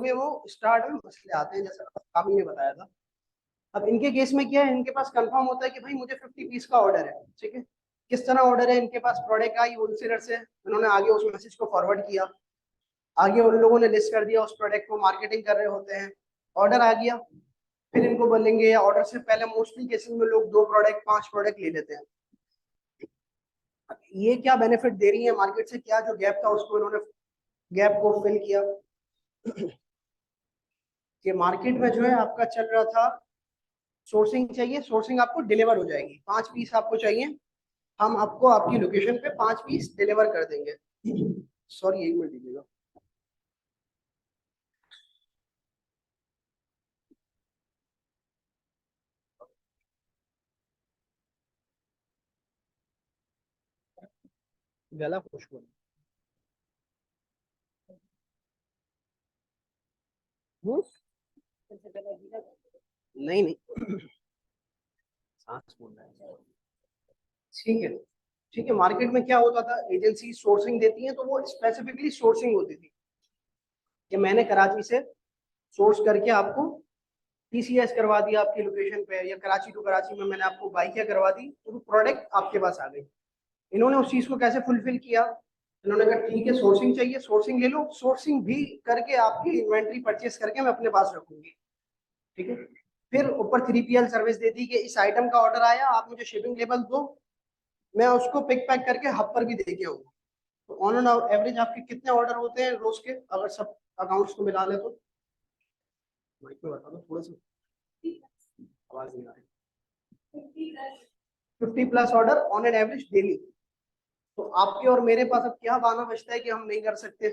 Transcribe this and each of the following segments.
होंगे वो स्टार्ट में मसले आते हैं, जैसा कामी ने बताया था। अब इनके केस में क्या है, इनके पास कंफर्म होता है कि भाई मुझे 50 पीस का ऑर्डर है, ठीक है। किस तरह ऑर्डर है, इनके पास प्रोडक्ट आई होलसेलर से, उन्होंने आगे उस मैसेज को फॉरवर्ड किया, आगे उन लोगों ने लिस्ट कर दिया उस प्रोडक्ट को, मार्केटिंग कर रहे होते हैं, ऑर्डर आ गया, फिर इनको बोलेंगे, या ऑर्डर से पहले मोस्टली केसेस में लोग 2 प्रोडक्ट 5 प्रोडक्ट ले लेते हैं। ये क्या बेनिफिट दे रही है मार्केट से, क्या जो गैप था उसको इन्होंने गैप को फिल किया कि मार्केट में जो है आपका चल रहा था सोर्सिंग चाहिए, सोर्सिंग आपको डिलीवर हो जाएगी, 5 पीस आपको चाहिए, हम आपको आपकी लोकेशन पे 5 पीस डिलीवर कर देंगे। सॉरी, 1 मिनट दीजिएगा। गला खुशबू नहीं नहीं, सांस फूल रहा है। ठीक है, ठीक है। मार्केट में क्या होता था, एजेंसी सोर्सिंग देती है तो वो स्पेसिफिकली सोर्सिंग होती थी कि मैंने कराची से सोर्स करके आपको टीसीएस करवा दिया आपकी लोकेशन पे, या कराची टू कराची में मैंने आपको बाइकिया करवा दी, तो वो प्रोडक्ट आपके पास आ गई। इन्होंने उस चीज को कैसे फुलफिल किया, इन्होंने कहा ठीक है सोर्सिंग चाहिए, सोर्सिंग ले लो, सोर्सिंग भी करके आपकी इन्वेंट्री परचेस करके मैं अपने पास रखूंगी, ठीक है। फिर ऊपर 3PL सर्विस दे दी कि इस आइटम का ऑर्डर आया, आप मुझे शिपिंग लेबल दो, मैं उसको पिक पैक करके हब पर भी दे के आऊंगा। तो ऑन एंड एवरेज आपके कितने ऑर्डर होते हैं रोज के, अगर सब अकाउंट्स को मिला ले तो? माइक में बता दो थोड़ा सा, आवाज नहीं आ रही। 50+ order on an average daily. तो आपके और मेरे पास अब क्या बहाना बचता है कि हम नहीं कर सकते?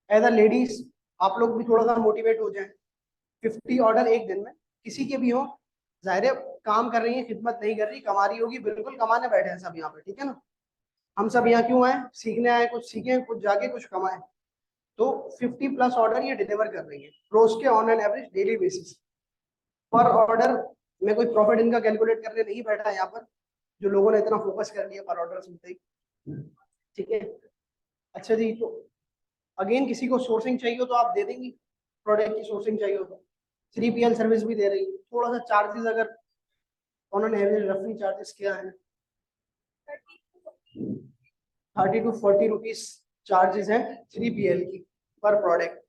एज अ लेडीज आप लोग भी थोड़ा सा मोटिवेट हो जाए। 50 ऑर्डर एक दिन में, किसी के भी हो, जाहिर है काम कर रही है, खिदमत नहीं कर रही, कमा रही होगी, बिल्कुल कमाने बैठे हैं सब यहाँ पे, ठीक है ना। हम सब यहाँ क्यों आए, सीखने आए, कुछ सीखें, कुछ जाके कुछ कमाएं। तो 50+ ऑर्डर ये डिलीवर कर रही है रोज के, on an average daily basis पर ऑर्डर। मैं कोई प्रॉफिट इनका कैलकुलेट करने नहीं बैठा यहाँ पर, जो लोगों ने इतना फोकस कर लिया पर ऑर्डर सुनते ही, ठीक है। अच्छा जी, तो अगेन किसी को सोर्सिंग चाहिए हो तो आप दे देंगी, प्रोडक्ट की सोर्सिंग चाहिए हो तो 3PL सर्विस भी दे रही है। थोड़ा सा चार्जेस अगर ऑन एन एवरेज रफली चार्जेस क्या है, 30 to 40 रुपीज चार्जेस हैं 3PL की पर प्रोडक्ट।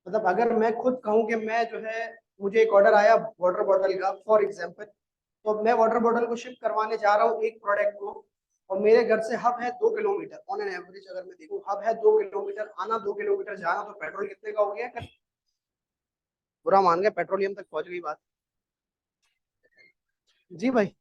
मतलब अगर मैं खुद कहूँ कि मैं जो है, मुझे एक ऑर्डर आया वाटर बॉटल का फॉर एग्जांपल, तो मैं वाटर बॉटल को शिफ्ट करवाने जा रहा हूँ एक प्रोडक्ट को, और मेरे घर से हब है 2 किलोमीटर, ऑन एन एवरेज अगर मैं देखूँ हब है 2 किलोमीटर, आना 2 किलोमीटर जाना, तो पेट्रोल कितने का हो गया? बुरा मान गया, पेट्रोलियम तक पहुंच गई बात। जी भाई।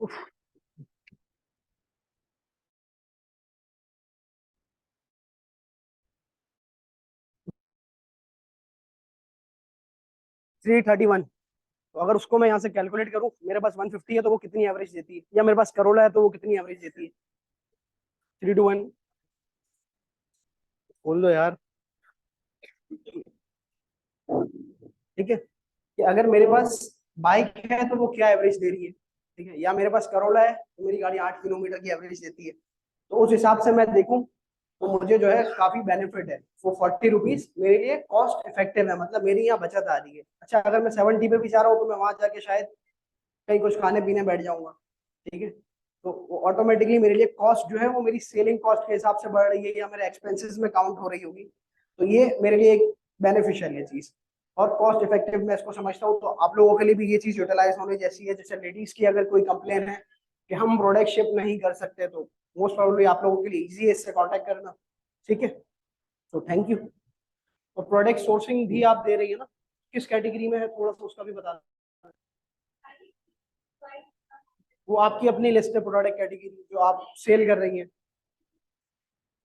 उफ, 331। तो अगर उसको मैं यहाँ से कैलकुलेट करूँ, मेरे पास 150 है तो वो कितनी एवरेज देती है, या मेरे पास करोला है तो वो कितनी एवरेज देती है? 3 to 1 बोल दो यार, ठीक है। कि अगर मेरे पास बाइक है तो वो क्या एवरेज दे रही है, ठीक है, या मेरे पास करोला है तो मेरी गाड़ी 8 किलोमीटर की एवरेज देती है। तो उस हिसाब से मैं देखूं तो मुझे जो है काफी बेनिफिट है। वो 40 रुपीज मेरे लिए कॉस्ट इफेक्टिव है, मतलब मेरी यहाँ बचत आ रही है। अच्छा, अगर मैं 70 पे भी जा रहा हूँ तो मैं वहां जाके शायद कहीं कुछ खाने पीने बैठ जाऊंगा, ठीक है। तो वो ऑटोमेटिकली मेरे लिए कॉस्ट जो है वो मेरी सेलिंग कॉस्ट के हिसाब से बढ़ रही है, या मेरे एक्सपेंसेस में काउंट हो रही होगी। तो ये मेरे लिए एक बेनिफिशियल है चीज, और कॉस्ट इफेक्टिव मैं इसको समझता हूँ। तो आप लोगों के लिए भी ये चीज यूटिलाइज होने जैसी है। जैसे लेडीज की अगर कोई कंप्लेन है कि हम प्रोडक्ट शिप नहीं कर सकते, तो मोस्ट प्रोबेबली आप लोगों के लिए इजी है इससे कांटेक्ट करना, ठीक है। तो थैंक यू। और प्रोडक्ट सोर्सिंग भी आप दे रही है ना, किस कैटेगरी में है थोड़ा सा उसका भी बता। वो आपकी अपनी लिस्ट है प्रोडक्ट कैटेगरी जो आप सेल कर रही हैं।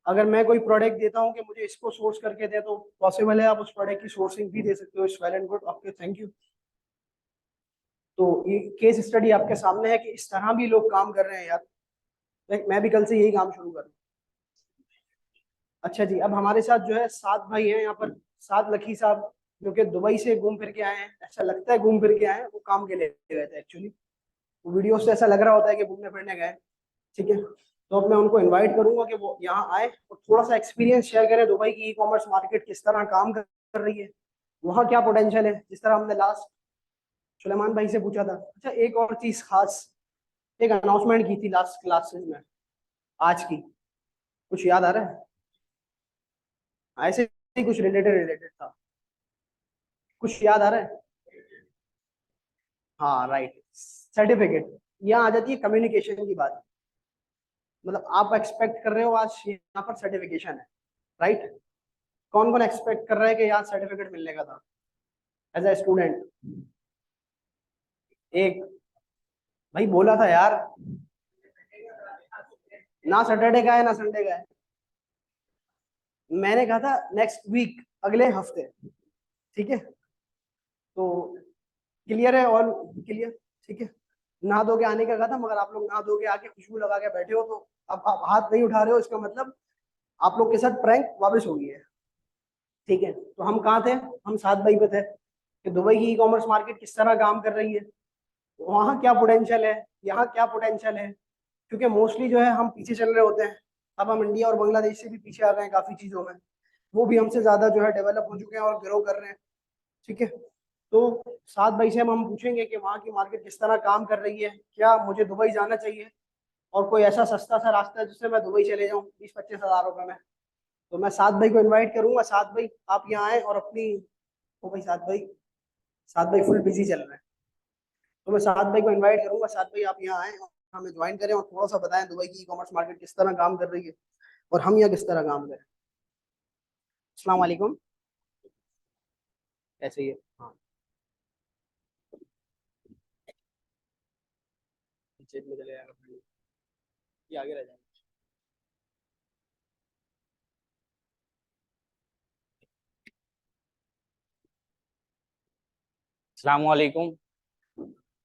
अगर मैं कोई प्रोडक्ट देता हूँ कि मुझे इसको सोर्स करके दे, तो पॉसिबल है आप उस प्रोडक्ट की सोर्सिंग भी दे सकते हो। It's well and good, okay, thank you. तो ये केस स्टडी आपके सामने है कि इस तरह भी लोग काम कर रहे हैं यार। मैं भी कल से यही काम शुरू करूँ। अच्छा जी, अब हमारे साथ जो है 7 भाई हैं यहाँ पर, 7 लकी साहब, जो कि दुबई से घूम फिर के आए हैं। ऐसा लगता है घूम फिर के आए हैं, वो काम के लिए गए थे एक्चुअली। वीडियो से ऐसा लग रहा होता है कि घूमने फिरने गए। ठीक है, तो अब मैं उनको इनवाइट करूंगा कि वो यहाँ आए और थोड़ा सा एक्सपीरियंस शेयर करें, दुबई की ई कॉमर्स मार्केट किस तरह काम कर रही है, वहाँ क्या पोटेंशियल है। जिस तरह हमने लास्ट सुलेमान भाई से पूछा था। अच्छा, एक और चीज खास, एक अनाउंसमेंट की थी लास्ट क्लासेस में आज की, कुछ याद आ रहा है? ऐसे ही कुछ रिलेटेड रिलेटेड था, कुछ याद आ रहा है? हाँ राइट, सर्टिफिकेट। यहाँ आ जाती है कम्युनिकेशन की बात। मतलब आप एक्सपेक्ट कर रहे हो आज यहाँ पर सर्टिफिकेशन है, राइट? कौन कौन एक्सपेक्ट कर रहा है कि यहाँ सर्टिफिकेट मिलने का था एज ए स्टूडेंट? एक भाई बोला था यार, ना सैटरडे का है ना संडे का है। मैंने कहा था नेक्स्ट वीक, अगले हफ्ते। ठीक है, तो क्लियर है? All clear? ठीक है, नहा धो के आने का कहा था, मगर आप लोग नहा धो के आके खुशबू लगा के बैठे हो, तो अब आप हाथ नहीं उठा रहे हो, इसका मतलब आप लोग के साथ प्रैंक वापस हो गई है। ठीक है, तो हम कहाँ थे? हम 7 भाई पे थे कि दुबई की ई कॉमर्स मार्केट किस तरह काम कर रही है, वहाँ क्या पोटेंशियल है, यहाँ क्या पोटेंशियल है। क्योंकि मोस्टली जो है हम पीछे चल रहे होते हैं। अब हम इंडिया और बांग्लादेश से भी पीछे आ गए हैं काफी चीजों में। वो भी हमसे ज्यादा जो है डेवलप हो चुके हैं और ग्रो कर रहे हैं। ठीक है, तो 7 भाई से हम पूछेंगे कि वहाँ की मार्केट किस तरह काम कर रही है, क्या मुझे दुबई जाना चाहिए, और कोई ऐसा सस्ता सा रास्ता है जिससे मैं दुबई चले जाऊँ 20-25 हज़ार रुपए में। तो मैं 7 भाई को इनवाइट करूंगा। 7 भाई आप यहाँ आए और अपनी, ओ भाई 7 भाई, 7 भाई फुल बिजी चल रहे हैं, तो मैं 7 भाई को इनवाइट करूंगा। 7 भाई आप यहाँ आए और हमें ज्वाइन करें और थोड़ा सा बताएं दुबई की ई कॉमर्स मार्केट किस तरह काम कर रही है और हम यहाँ किस तरह काम करें। अस्सलाम वालेकुम। ऐसे ही है, हाँ, पीछे में चले जाएगा, ये आगे रह जाएगा। अस्सलाम वालेकुम।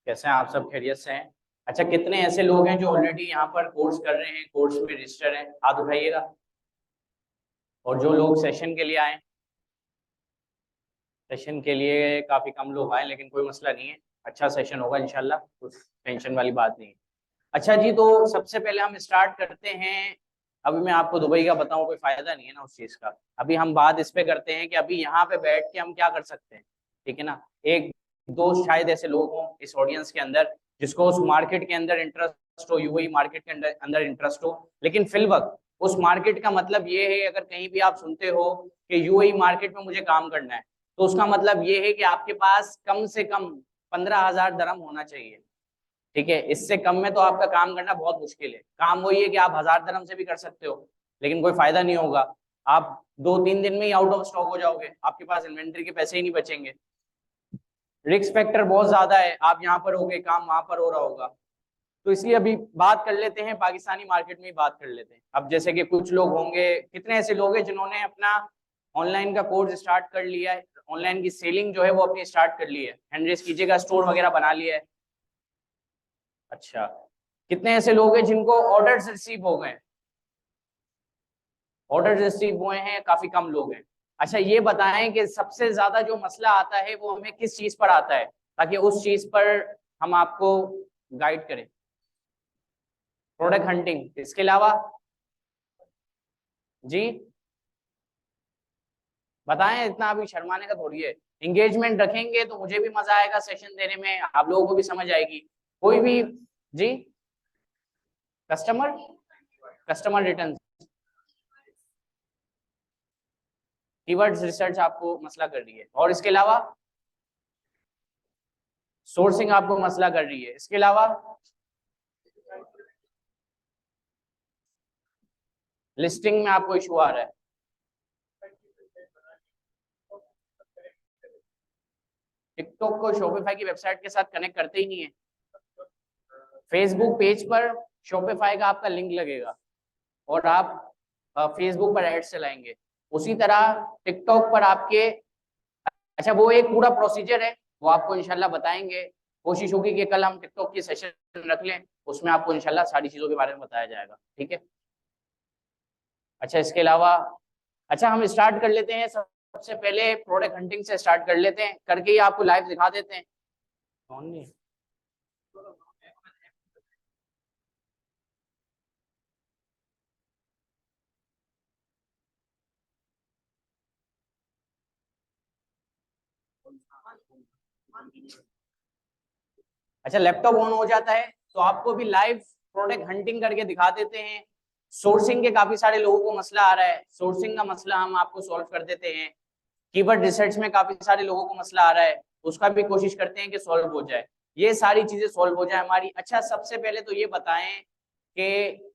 कैसे हैं आप? सब खैरियत से हैं? अच्छा, कितने ऐसे लोग हैं जो ऑलरेडी यहाँ पर कोर्स कर रहे हैं, कोर्स में रजिस्टर हैं? हाथ उठाइएगा। और जो लोग सेशन के लिए आए, सेशन के लिए काफ़ी कम लोग आए, लेकिन कोई मसला नहीं है, अच्छा सेशन होगा इंशाल्लाह, कुछ टेंशन वाली बात नहीं है। अच्छा जी, तो सबसे पहले हम स्टार्ट करते हैं। अभी मैं आपको दुबई का बताऊं, कोई फायदा नहीं है ना उस चीज़ का। अभी हम बात इस पे करते हैं कि अभी यहाँ पे बैठ के हम क्या कर सकते हैं। ठीक है ना? एक दोस्त शायद ऐसे लोग हों इस ऑडियंस के अंदर जिसको उस मार्केट के अंदर इंटरेस्ट हो, यूएई मार्केट के अंदर अंदर इंटरेस्ट हो, लेकिन फिल वक्त उस मार्केट का मतलब ये है, अगर कहीं भी आप सुनते हो कि यूएई मार्केट में मुझे काम करना है, तो उसका मतलब ये है कि आपके पास कम से कम 15,000 दरम होना चाहिए। ठीक है, इससे कम में तो आपका काम करना बहुत मुश्किल है। काम वही है कि आप 1000 दरम से भी कर सकते हो, लेकिन कोई फायदा नहीं होगा। आप 2-3 दिन में ही आउट ऑफ स्टॉक हो जाओगे, आपके पास इन्वेंट्री के पैसे ही नहीं बचेंगे। रिस्क फैक्टर बहुत ज्यादा है, आप यहाँ पर होगे, काम वहां पर हो रहा होगा। तो इसलिए अभी बात कर लेते हैं, पाकिस्तानी मार्केट में ही बात कर लेते हैं। अब जैसे कि कुछ लोग होंगे, कितने ऐसे लोग हैं जिन्होंने अपना ऑनलाइन का कोर्स स्टार्ट कर लिया है, ऑनलाइन की सेलिंग जो है वो अपनी स्टार्ट कर ली है, हैंड रेस कीजिएगा, स्टोर वगैरह बना लिया है। अच्छा, कितने ऐसे लोग हैं जिनको ऑर्डर्स रिसीव हो गए? ऑर्डर रिसीव हुए हैं, काफी कम लोग हैं। अच्छा, ये बताएं कि सबसे ज्यादा जो मसला आता है वो हमें किस चीज पर आता है, ताकि उस चीज पर हम आपको गाइड करें। प्रोडक्ट हंटिंग, इसके अलावा जी बताएं, इतना अभी शर्माने का थोड़ी है। एंगेजमेंट रखेंगे तो मुझे भी मजा आएगा सेशन देने में, आप लोगों को भी समझ आएगी। कोई भी जी, customer customer return, keywords research आपको मसला कर रही है, और इसके अलावा सोर्सिंग आपको मसला कर रही है, इसके अलावा लिस्टिंग में आपको इशू आ रहा है। टिकटॉक को शॉपिफाई की वेबसाइट के साथ कनेक्ट करते ही नहीं है। फेसबुक पेज पर शॉपिफाई का आपका लिंक लगेगा और आप फेसबुक पर एड्स चलाएंगे। उसी तरह टिकटॉक पर आपके, अच्छा वो एक पूरा प्रोसीजर है, वो आपको इंशाल्लाह बताएंगे। कोशिश होगी कि कल हम टिकटॉक की सेशन रख लें, उसमें आपको इंशाल्लाह सारी चीजों के बारे में बताया जाएगा। ठीक है? अच्छा, इसके अलावा अच्छा हम स्टार्ट कर लेते हैं, सबसे पहले प्रोडक्ट हंटिंग से स्टार्ट कर लेते हैं, करके ही आपको लाइव दिखा देते हैं। कौन नहीं? अच्छा लैपटॉप ऑन हो जाता है तो आपको भी लाइव प्रोडक्ट हंटिंग करके दिखा देते हैं। सोर्सिंग के काफी सारे लोगों को मसला आ रहा है, सोर्सिंग का मसला हम आपको सॉल्व कर देते हैं। कीवर्ड रिसर्च में काफी सारे लोगों को मसला आ रहा है, उसका भी कोशिश करते हैं कि सॉल्व हो जाए, ये सारी चीजें सॉल्व हो जाए हमारी। अच्छा सबसे पहले तो ये बताएं कि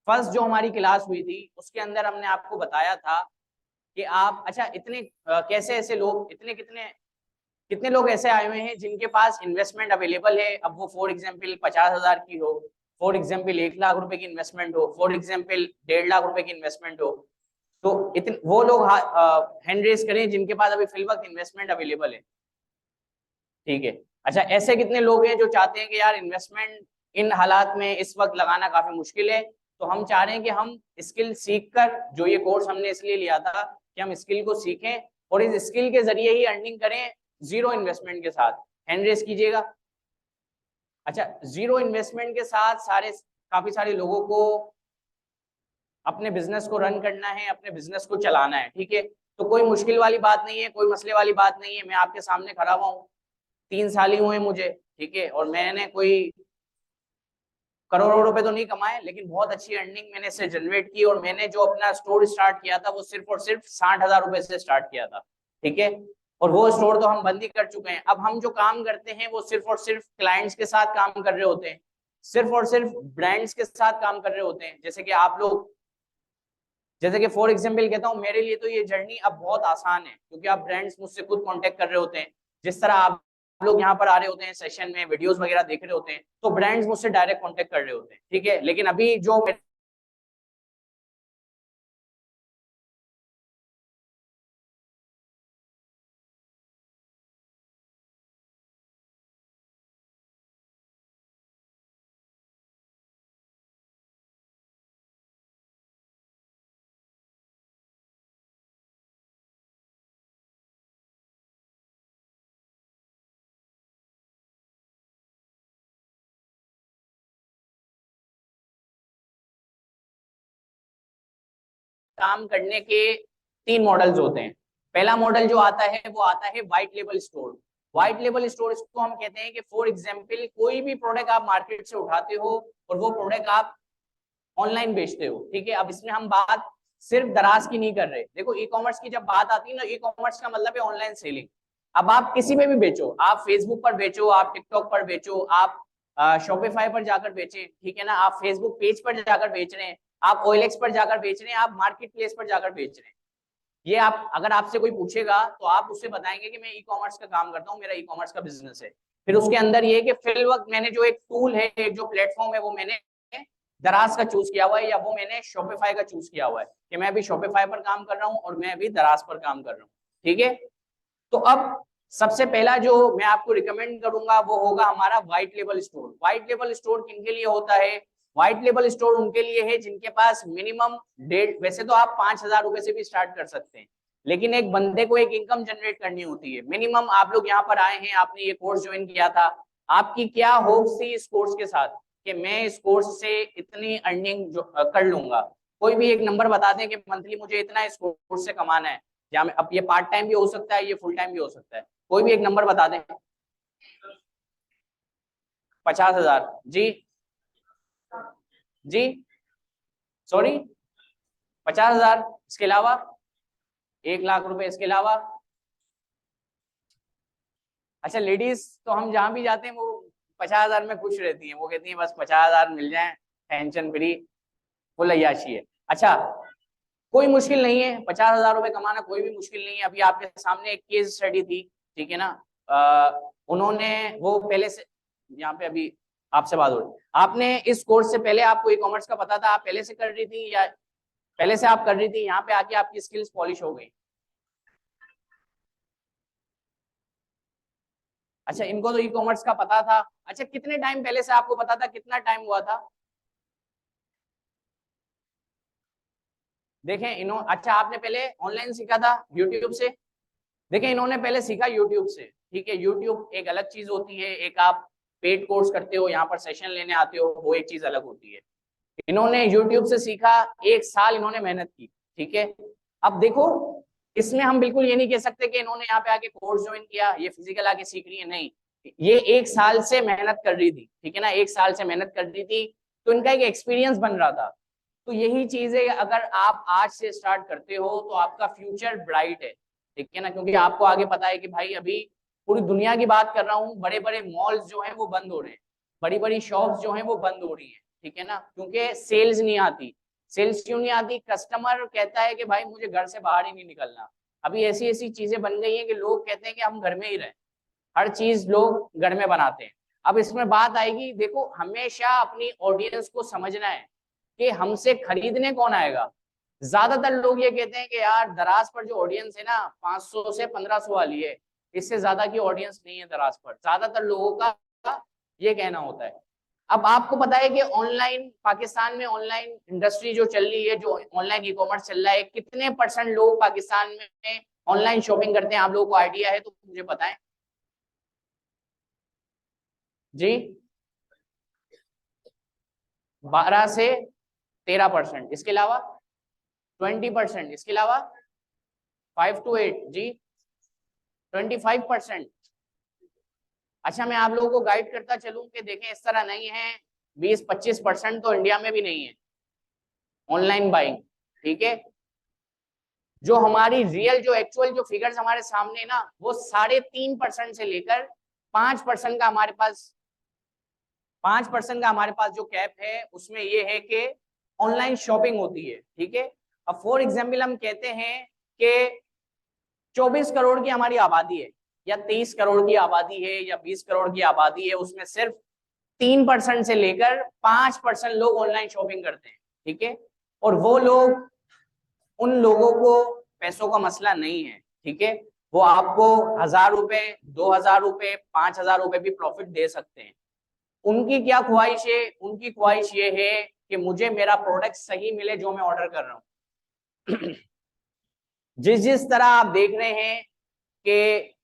फर्स्ट जो हमारी क्लास हुई थी उसके अंदर हमने आपको बताया था कि आप अच्छा इतने कैसे ऐसे लोग इतने कितने कितने लोग ऐसे आए हुए हैं जिनके पास इन्वेस्टमेंट अवेलेबल है। अब वो फॉर एग्जाम्पल 50,000 की हो, फॉर एग्जाम्पल 1 लाख रुपए की इन्वेस्टमेंट हो, फॉर एग्जाम्पल 1.5 लाख रुपए की इन्वेस्टमेंट हो, तो इतने वो लोग हैंड रेस करें जिनके पास अभी फिल वक्त इन्वेस्टमेंट अवेलेबल है। ठीक है। अच्छा ऐसे कितने लोग हैं जो चाहते हैं कि यार इन्वेस्टमेंट इन हालात में इस वक्त लगाना काफी मुश्किल है, तो हम चाह रहे हैं कि हम स्किल सीख कर, जो ये कोर्स हमने इसलिए लिया था कि हम स्किल को सीखें और इस स्किल के जरिए ही अर्निंग करें जीरो इन्वेस्टमेंट के साथ। हैंड रेस कीजिएगा। अच्छा जीरो इन्वेस्टमेंट के साथ काफी सारे लोगों को अपने बिजनेस को रन करना है, अपने बिजनेस को चलाना है। ठीक है, तो कोई मुश्किल वाली बात नहीं है, कोई मसले वाली बात नहीं है। मैं आपके सामने खड़ा हुआ हूँ, 3 साल ही हुए मुझे, ठीक है, और मैंने कोई करोड़ों रुपए तो नहीं कमाए लेकिन बहुत अच्छी अर्निंग मैंने इससे जनरेट की। और मैंने जो अपना स्टोर स्टार्ट किया था वो सिर्फ और सिर्फ 60,000 रुपए से स्टार्ट किया था। ठीक है, और वो स्टोर तो हम बंद ही कर चुके हैं। अब हम जो काम करते हैं वो सिर्फ और सिर्फ क्लाइंट्स के साथ काम कर रहे होते हैं, सिर्फ और सिर्फ ब्रांड्स के साथ काम कर रहे होते हैं। जैसे कि आप लोग, जैसे कि फॉर एग्जाम्पल कहता हूँ, मेरे लिए तो ये जर्नी अब बहुत आसान है क्योंकि आप ब्रांड्स मुझसे खुद कांटेक्ट कर रहे होते हैं। जिस तरह आप लोग यहाँ पर आ रहे होते हैं सेशन में, वीडियोस वगैरह देख रहे होते हैं, तो ब्रांड्स मुझसे डायरेक्ट कांटेक्ट कर रहे होते हैं। ठीक है, लेकिन अभी जो काम करने के 3 मॉडल्स होते हैं। पहला मॉडल जो आता है वो आता है white label store. White label store इसको हम कहते हैं कि फॉर एग्जाम्पल कोई भी प्रोडक्ट आप मार्केट से उठाते हो और वो प्रोडक्ट आप ऑनलाइन बेचते हो। ठीक है, अब इसमें हम बात सिर्फ दराज की नहीं कर रहे। देखो ई कॉमर्स की जब बात आती है ना, ई कॉमर्स का मतलब है ऑनलाइन सेलिंग। अब आप किसी पे भी बेचो, आप फेसबुक पर बेचो, आप टिकटॉक पर बेचो, आप शॉपिफाई पर जाकर बेचें, ठीक है ना, आप फेसबुक पेज पर जाकर बेच रहे हैं, आप ओएलएक्स पर जाकर बेच रहे हैं, आप मार्केट प्लेस पर जाकर बेच रहे हैं। ये आप अगर आपसे कोई पूछेगा तो आप उससे बताएंगे कि मैं ई कॉमर्स का काम करता हूँ, मेरा ई कॉमर्स का बिजनेस है। फिर उसके अंदर ये है कि फिल वक्त मैंने जो एक टूल है, एक जो प्लेटफॉर्म है, वो मैंने दराज का चूज किया हुआ है, या वो मैंने शॉपिफाई का चूज किया हुआ है कि मैं अभी शॉपिफाई पर काम कर रहा हूँ और मैं अभी दराज पर काम कर रहा हूँ। ठीक है, तो अब सबसे पहला जो मैं आपको रिकमेंड करूंगा वो होगा हमारा white label store. White label store किनके लिए होता है? व्हाइट लेबल स्टोर उनके लिए है जिनके पास मिनिमम डेढ़, वैसे तो आप 5,000 रुपए से भी स्टार्ट कर सकते हैं, लेकिन एक बंदे को एक इनकम जनरेट करनी होती है मिनिमम। आप लोग यहाँ पर आए हैं, आपने ये कोर्स ज्वाइन किया था, आपकी क्या होप्स थी इस कोर्स के साथ कि मैं इस कोर्स से इतनी अर्निंग कर लूंगा? कोई भी एक नंबर बता दें कि मंथली मुझे इतना इस कोर्स से कमाना है। या अब ये पार्ट टाइम भी हो सकता है, ये फुल टाइम भी हो सकता है, कोई भी एक नंबर बता दें। 50,000? जी जी, सॉरी, 50,000 इसके अलावा? 1 लाख रुपए इसके अलावा? अच्छा लेडीज तो हम जहां भी जाते हैं वो 50,000 में खुश रहती हैं, वो कहती हैं बस 50,000 मिल जाए, टेंशन फ्री, फुल अय्याशी है। अच्छा कोई मुश्किल नहीं है, 50,000 रुपए कमाना कोई भी मुश्किल नहीं है। अभी आपके सामने एक केस स्टडी थी, ठीक है ना, उन्होंने वो पहले से यहाँ पे अभी आपसे बात हो रही, आपने इस कोर्स से पहले आपको ई कॉमर्स का पता था, आप पहले से कर रही थी या पहले से आप कर रही थी, यहाँ पे आके आपकी स्किल्स पॉलिश हो गई? अच्छा इनको तो ई कॉमर्स का पता था। अच्छा कितने टाइम पहले से आपको पता था, कितना टाइम हुआ था? देखें इन्होंने, अच्छा आपने पहले ऑनलाइन सीखा था यूट्यूब से, देखें इन्होंने पहले सीखा यूट्यूब से, ठीक है। यूट्यूब एक अलग चीज होती है, एक आप पेड कोर्स करते हो, यहाँ पर सेशन लेने आते हो, वो एक चीज अलग होती है। इन्होंने यूट्यूब से सीखा, 1 साल इन्होंने मेहनत की, ठीक है। अब देखो इसमें हम बिल्कुल ये नहीं कह सकते कि इन्होंने यहाँ पे आके कोर्स ज्वाइन किया, ये फिजिकल आके सीख रही है, नहीं, ये 1 साल से मेहनत कर रही थी, ठीक है ना, 1 साल से मेहनत कर रही थी, तो इनका एक एक्सपीरियंस बन रहा था। तो यही चीज है, अगर आप आज से स्टार्ट करते हो तो आपका फ्यूचर ब्राइट है, ठीक है ना, क्योंकि आपको आगे पता है कि भाई अभी पूरी दुनिया की बात कर रहा हूँ, बड़े बड़े मॉल्स जो है वो बंद हो रहे हैं, बड़ी बड़ी शॉप्स जो है वो बंद हो रही है, ठीक है ना, क्योंकि सेल्स नहीं आती। सेल्स क्यों नहीं आती? कस्टमर कहता है कि भाई मुझे घर से बाहर ही नहीं निकलना। अभी ऐसी ऐसी चीजें बन गई हैं कि लोग कहते हैं कि हम घर में ही रहें, हर चीज लोग घर में बनाते हैं। अब इसमें बात आएगी, देखो हमेशा अपनी ऑडियंस को समझना है कि हमसे खरीदने कौन आएगा। ज्यादातर लोग ये कहते हैं कि यार दराज पर जो ऑडियंस है ना 500 से 1500 वाली है, इससे ज्यादा की ऑडियंस नहीं है दराज पर, ज्यादातर लोगों का ये कहना होता है। अब आपको पता है कि ऑनलाइन पाकिस्तान में ऑनलाइन इंडस्ट्री जो चल रही है, जो ऑनलाइन ई कॉमर्स चल रहा है, कितने परसेंट लोग पाकिस्तान में ऑनलाइन शॉपिंग करते हैं? आप लोगों को आइडिया है तो मुझे बताएं जी। 12 से 13%, इसके अलावा 20%, इसके अलावा 5 to 8 जी, 25%। अच्छा मैं आप लोगों को गाइड करता चलूं कि देखें इस तरह नहीं है, 20-25% तो इंडिया में भी नहीं है ऑनलाइन बाइंग, ठीक है। जो हमारी रियल जो एक्चुअल जो फिगर्स हमारे सामने ना, वो 3.5% से लेकर 5% का हमारे पास, 5% का हमारे पास जो कैप है उसमें ये है कि ऑनलाइन शॉपिंग होती है, ठीक है। अब फॉर एग्जाम्पल हम कहते हैं कि 24 करोड़ की हमारी आबादी है, या 23 करोड़ की आबादी है, या 20 करोड़ की आबादी है, उसमें सिर्फ 3% से लेकर 5% लोग ऑनलाइन शॉपिंग करते हैं, ठीक है। और वो लोग, उन लोगों को पैसों का मसला नहीं है, ठीक है, वो आपको 1000 रुपए, 2000 रुपए, 5000 रुपए भी प्रॉफिट दे सकते हैं। उनकी क्या ख्वाहिश है? उनकी ख्वाहिश ये है कि मुझे मेरा प्रोडक्ट सही मिले जो मैं ऑर्डर कर रहा हूँ। जिस तरह आप देख रहे हैं कि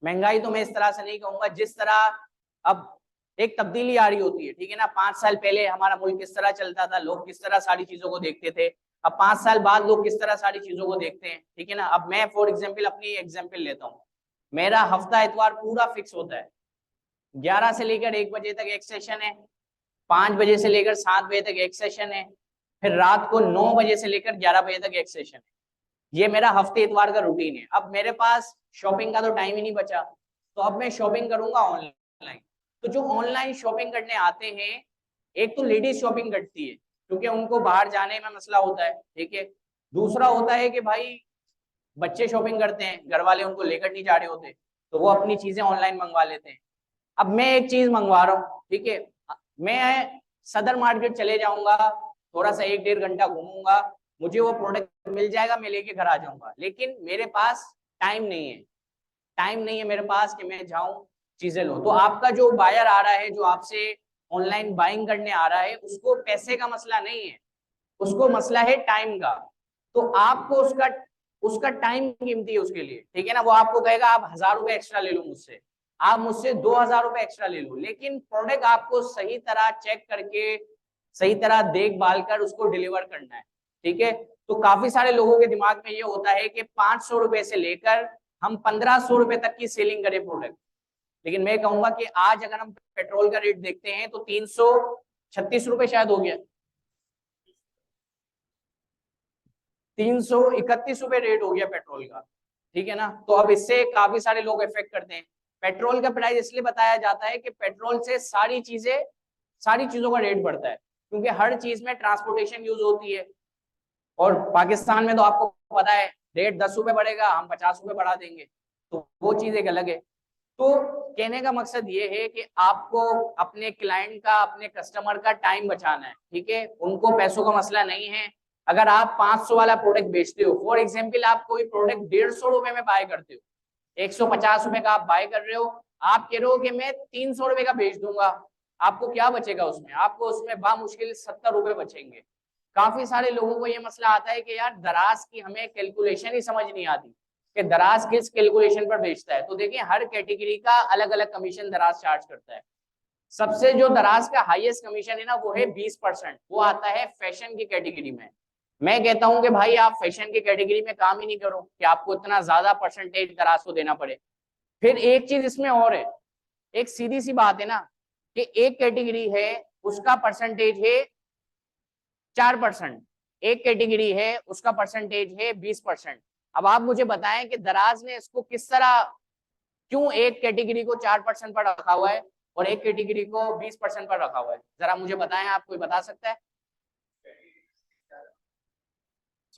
महंगाई, तो मैं इस तरह से नहीं कहूंगा, जिस तरह अब एक तब्दीली आ रही होती है, ठीक है ना। 5 साल पहले हमारा मुल्क किस तरह चलता था, लोग किस तरह सारी चीजों को देखते थे, अब 5 साल बाद लोग किस तरह सारी चीजों को देखते हैं, ठीक है ना। अब मैं फॉर एग्जाम्पल अपनी एग्जाम्पल लेता हूँ, मेरा हफ्ता इतवार पूरा फिक्स होता है, 11 से लेकर 1 बजे तक एक सेशन है, 5 बजे से लेकर 7 बजे तक एक सेशन है, फिर रात को 9 बजे से लेकर 11 बजे तक एक सेशन है। ये मेरा हफ्ते इतवार का रूटीन है। अब मेरे पास शॉपिंग का तो टाइम ही नहीं बचा, तो अब मैं शॉपिंग करूंगा ऑनलाइन। तो जो ऑनलाइन शॉपिंग करने आते हैं, एक तो लेडीज शॉपिंग करती है क्योंकि उनको बाहर जाने में मसला होता है, ठीक है। दूसरा होता है कि भाई बच्चे शॉपिंग करते हैं, घर वाले उनको लेकर नहीं जा रहे होते, तो वो अपनी चीजें ऑनलाइन मंगवा लेते हैं। अब मैं एक चीज मंगवा रहा हूँ, ठीक है, मैं सदर मार्केट चले जाऊंगा, थोड़ा सा 1-1.5 घंटा घूमूंगा, मुझे वो प्रोडक्ट मिल जाएगा, मैं लेके घर आ जाऊंगा, लेकिन मेरे पास टाइम नहीं है, टाइम नहीं है मेरे पास कि मैं जाऊं चीजें लूं। तो आपका जो बायर आ रहा है, जो आपसे ऑनलाइन बाइंग करने आ रहा है, उसको पैसे का मसला नहीं है, उसको मसला है टाइम का। तो आपको उसका उसका टाइम कीमती है उसके लिए, ठीक है ना। वो आपको कहेगा आप 1000 रुपए एक्स्ट्रा ले लो मुझसे, आप मुझसे 2000 रुपए एक्स्ट्रा ले लो, लेकिन प्रोडक्ट आपको सही तरह चेक करके, सही तरह देखभाल कर उसको डिलीवर करना है, ठीक है। तो काफी सारे लोगों के दिमाग में ये होता है कि 500 रुपए से लेकर हम 1500 रुपए तक की सेलिंग करें प्रोडक्ट, लेकिन मैं कहूंगा कि आज अगर हम पेट्रोल का रेट देखते हैं तो 336 रुपए शायद हो गया, 331 रुपए रेट हो गया पेट्रोल का, ठीक है ना। तो अब इससे काफी सारे लोग इफेक्ट करते हैं। पेट्रोल का प्राइस इसलिए बताया जाता है कि पेट्रोल से सारी चीजों का रेट बढ़ता है, क्योंकि हर चीज में ट्रांसपोर्टेशन यूज होती है। और पाकिस्तान में तो आपको पता है रेट 10 रुपए बढ़ेगा, हम 50 रुपए बढ़ा देंगे, तो वो चीज एक अलग है। तो कहने का मकसद ये है कि आपको अपने क्लाइंट का, अपने कस्टमर का टाइम बचाना है, ठीक है। उनको पैसों का मसला नहीं है। अगर आप 500 वाला प्रोडक्ट बेचते हो, फॉर एग्जाम्पल आप कोई प्रोडक्ट 150 रुपए में बाय करते हो, 150 रुपए का आप बाय कर रहे हो, आप कह रहे हो कि मैं 300 रुपए का बेच दूंगा, आपको क्या बचेगा उसमें? आपको उसमें बामुश्किल 70 रुपए बचेंगे। काफी सारे लोगों को ये मसला आता है कि यार दराज की हमें कैलकुलेशन ही समझ नहीं आती कि दराज किस कैलकुलेशन पर बेचता है। तो देखिए हर कैटेगरी का अलग अलग कमीशन दराज चार्ज करता है। सबसे जो दराज का हाईएस्ट कमीशन है ना वो है 20%, वो आता है फैशन की कैटेगरी में। मैं कहता हूं कि भाई आप फैशन की कैटेगरी में काम ही नहीं करो कि आपको इतना ज्यादा परसेंटेज दराज को देना पड़े। फिर एक चीज इसमें और है, एक सीधी सी बात है ना कि एक कैटेगरी है उसका परसेंटेज है 4%, एक कैटेगरी है उसका परसेंटेज है 20%। अब आप मुझे बताएं कि दराज ने इसको किस तरह, क्यों एक कैटेगरी को 4% पर रखा हुआ है और एक कैटेगरी को 20% पर रखा हुआ है, जरा मुझे बताएं, आप कोई बता सकता है?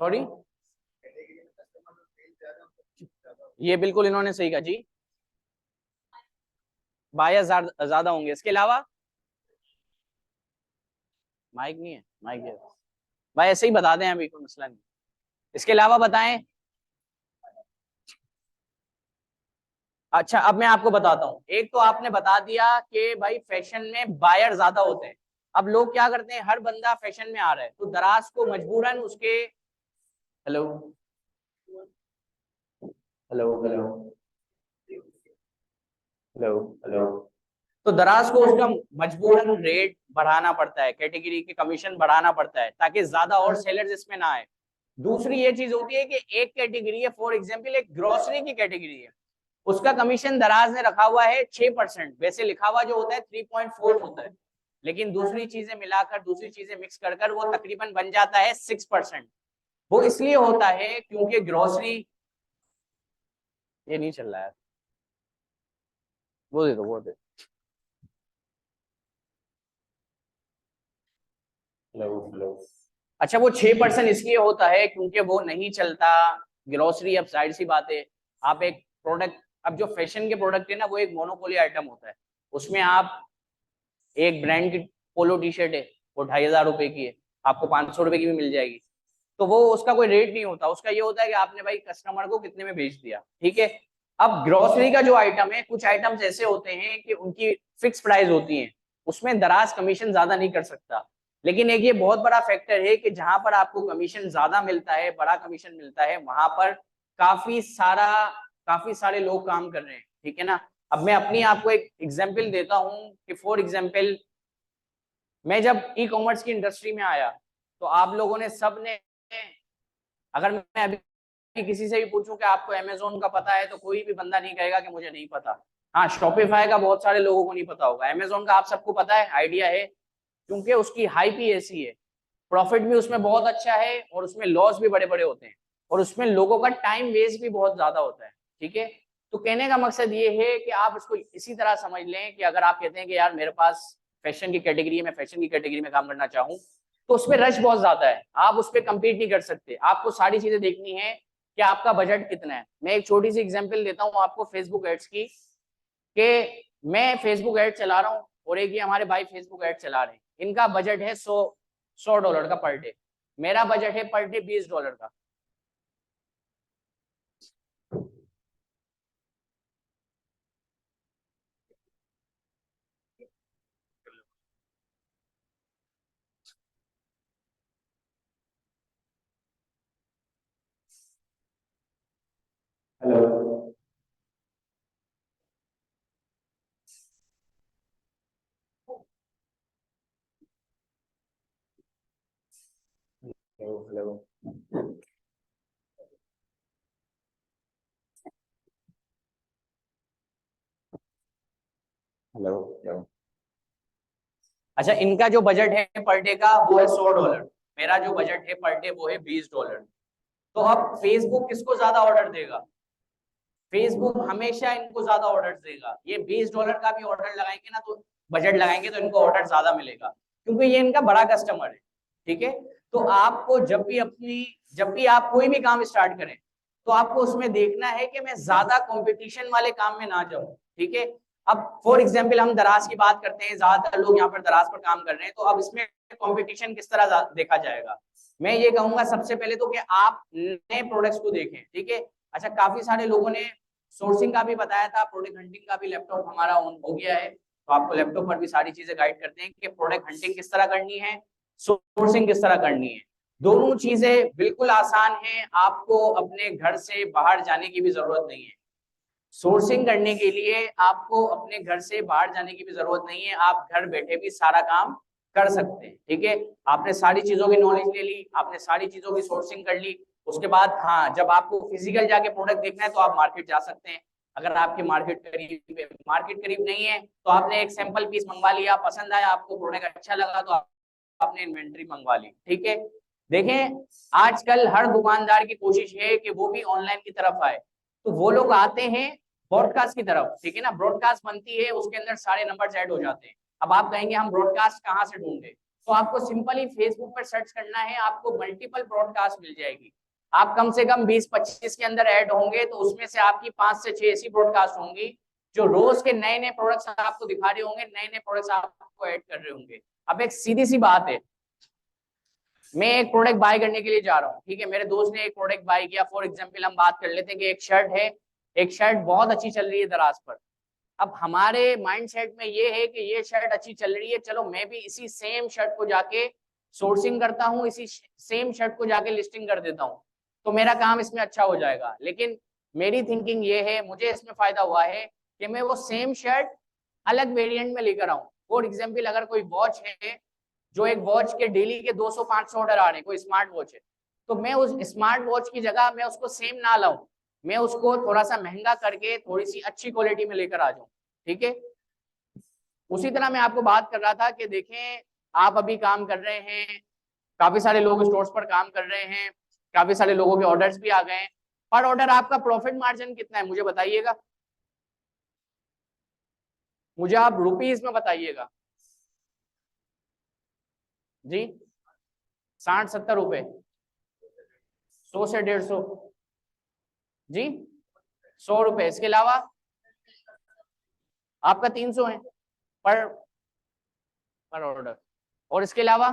सॉरी, ये बिल्कुल इन्होंने सही कहा जी, बायस ज्यादा होंगे। इसके अलावा माइक नहीं है, माइक है भाई, ऐसे ही बता दें, अभी कोई मसला नहीं। इसके अलावा बताएं। अच्छा अब मैं आपको बताता हूँ, एक तो आपने बता दिया कि भाई फैशन में बायर ज्यादा होते हैं। अब लोग क्या करते हैं, हर बंदा फैशन में आ रहा है तो दराज को मजबूरन उसके, hello hello hello hello hello, तो दराज को उसका मजबूरन रेट बढ़ाना पड़ता है, कैटेगरी के कमीशन बढ़ाना पड़ता है ताकि ज्यादा और सेलर्स इसमें ना आए। दूसरी ये चीज होती है कि एक कैटेगरी है, फॉर एग्जांपल एक ग्रोसरी की कैटेगरी है, उसका कमीशन दराज ने रखा हुआ है 6%, वैसे लिखा हुआ जो होता है 3.4 होता है, लेकिन दूसरी चीजें मिलाकर, दूसरी चीजें मिक्स कर कर वो तकरीबन बन जाता है 6%। वो इसलिए होता है क्योंकि ग्रोसरी, ये नहीं चल रहा है, वो दे दो, वो दे। Hello hello. अच्छा वो 6% इसलिए होता है क्योंकि वो नहीं चलता ग्रोसरी। अब जाहिर सी बात है, आप एक प्रोडक्ट, अब जो फैशन के प्रोडक्ट है ना वो एक मोनोपोली आइटम होता है, उसमें आप एक ब्रांड की पोलो टी शर्ट है वो 2,500 की है, आपको 500 की भी मिल जाएगी, तो वो उसका कोई रेट नहीं होता, उसका ये होता है कि आपने भाई कस्टमर को कितने में बेच दिया, ठीक है। अब ग्रोसरी का जो आइटम है, कुछ आइटम्स ऐसे होते हैं कि उनकी फिक्स प्राइस होती है, उसमें दराज कमीशन ज्यादा नहीं कर सकता। लेकिन एक ये बहुत बड़ा फैक्टर है कि जहां पर आपको कमीशन ज्यादा मिलता है, बड़ा कमीशन मिलता है, वहां पर काफी सारे लोग काम कर रहे हैं, ठीक है ना। अब मैं अपनी आपको एक एग्जांपल देता हूं कि फॉर एग्जांपल मैं जब ई कॉमर्स की इंडस्ट्री में आया तो आप लोगों ने सब ने, अगर मैं अभी किसी से भी पूछूं कि आपको अमेजोन का पता है तो कोई भी बंदा नहीं कहेगा कि मुझे नहीं पता। हाँ, शॉपिफाई का बहुत सारे लोगों को नहीं पता होगा, अमेजोन का आप सबको पता है, आइडिया है, क्योंकि उसकी हाइप ही ऐसी है, प्रॉफिट भी उसमें बहुत अच्छा है और उसमें लॉस भी बड़े बड़े होते हैं और उसमें लोगों का टाइम वेस्ट भी बहुत ज्यादा होता है, ठीक है। तो कहने का मकसद ये है कि आप इसको इसी तरह समझ लें कि अगर आप कहते हैं कि यार मेरे पास फैशन की कैटेगरी है, मैं फैशन की कैटेगरी में काम करना चाहूँ, तो उसमें रश बहुत ज्यादा है, आप उस पर कम्पीट नहीं कर सकते, आपको सारी चीजें देखनी है कि आपका बजट कितना है। मैं एक छोटी सी एग्जांपल देता हूँ आपको फेसबुक एड्स की, कि मैं फेसबुक एड चला रहा हूँ और एक ये हमारे भाई फेसबुक एड चला रहे हैं, इनका बजट है $100 का पर डे, मेरा बजट है पर डे $20 का। Hello hello hello hello. अच्छा इनका जो बजट है पर डे का वो है $100, मेरा जो बजट है पर डे वो है $20। तो अब फेसबुक किसको ज्यादा ऑर्डर देगा? फेसबुक हमेशा इनको ज्यादा ऑर्डर देगा, ये $20 का भी ऑर्डर लगाएंगे ना तो बजट लगाएंगे तो इनको ऑर्डर ज्यादा मिलेगा, क्योंकि ये इनका बड़ा कस्टमर है, ठीक है। तो आपको जब भी आप कोई भी काम स्टार्ट करें तो आपको उसमें देखना है कि मैं ज्यादा कंपटीशन वाले काम में ना जाऊं, ठीक है। अब फॉर एग्जांपल हम दराज की बात करते हैं, ज्यादातर लोग यहाँ पर दराज पर काम कर रहे हैं, तो अब इसमें कंपटीशन किस तरह देखा जाएगा? मैं ये कहूंगा सबसे पहले तो कि आप नए प्रोडक्ट्स को देखें, ठीक है। अच्छा काफी सारे लोगों ने सोर्सिंग का भी बताया था, प्रोडक्ट हंटिंग का भी लैपटॉप हमारा ऑन हो गया है, तो आपको लैपटॉप पर भी सारी चीजें गाइड करते हैं कि प्रोडक्ट हंटिंग किस तरह करनी है, सोर्सिंग किस तरह करनी है। दोनों चीजें बिल्कुल आसान हैं, आपको अपने घर से बाहर जाने की भी जरूरत नहीं है। सोर्सिंग करने के लिए आपको अपने घर से बाहर जाने की भी जरूरत नहीं है, आप घर बैठे भी सारा काम कर सकते हैं। ठीक है, आपने सारी चीजों की नॉलेज ले ली, आपने सारी चीजों की सोर्सिंग कर ली, उसके बाद हाँ जब आपको फिजिकल जाके प्रोडक्ट देखना है तो आप मार्केट जा सकते हैं। अगर आपकी मार्केट करीब नहीं है तो आपने एक सैंपल पीस मंगवा लिया, पसंद आया आपको, प्रोडक्ट अच्छा लगा तो आपने इन्वेंट्री मंगवा ली। ठीक है, देखें आजकल हर दुकानदार की कोशिश है कि वो भी ऑनलाइन की तरफ आए, तो वो लोग आते हैं ब्रॉडकास्ट की तरफ। ठीक है ना, ब्रॉडकास्ट बनती है, उसके अंदर सारे नंबर ऐड हो जाते हैं। अब आप कहेंगे हम ब्रॉडकास्ट कहाँ से ढूंढे, तो आपको सिंपली फेसबुक पर सर्च करना है, आपको मल्टीपल ब्रॉडकास्ट मिल जाएगी। आप कम से कम 20-25 के अंदर ऐड होंगे, तो उसमें से आपकी 5 से 6 ऐसी ब्रॉडकास्ट होंगी जो रोज के नए नए प्रोडक्ट्स आपको दिखा रहे होंगे, नए नए प्रोडक्ट्स आपको ऐड कर रहे होंगे। अब एक सीधी सी बात है, मैं एक प्रोडक्ट बाय करने के लिए जा रहा हूँ, ठीक है, मेरे दोस्त ने एक प्रोडक्ट बाय किया, फॉर एग्जांपल हम बात कर लेते हैं कि एक शर्ट है, एक शर्ट बहुत अच्छी चल रही है दराज पर। अब हमारे माइंडसेट में ये है कि ये शर्ट अच्छी चल रही है, चलो मैं भी इसी सेम शर्ट को जाके सोर्सिंग करता हूँ, इसी सेम शर्ट को जाके लिस्टिंग कर देता हूँ, तो मेरा काम इसमें अच्छा हो जाएगा। लेकिन मेरी थिंकिंग ये है, मुझे इसमें फायदा हुआ है कि मैं वो सेम शर्ट अलग वेरिएंट में लेकर आऊं। फॉर एग्जाम्पल अगर कोई वॉच है, जो एक वॉच के डेली के 200-500 ऑर्डर आ रहे हैं, कोई स्मार्ट वॉच है, तो मैं उस स्मार्ट वॉच की जगह मैं उसको सेम ना लाऊं, मैं उसको थोड़ा सा महंगा करके थोड़ी सी अच्छी क्वालिटी में लेकर आ जाऊं। ठीक है, उसी तरह मैं आपको बात कर रहा था कि देखें आप अभी काम कर रहे हैं, काफी सारे लोग स्टोर्स पर काम कर रहे हैं, काफी सारे लोगों के ऑर्डर्स भी आ गए हैं, पर ऑर्डर आपका प्रॉफिट मार्जिन कितना है मुझे बताइएगा, मुझे आप रुपीज में बताइएगा जी। 60-70 रुपए, 100 से 150 जी, 100 रुपए, इसके अलावा आपका 300 है पर ऑर्डर, और इसके अलावा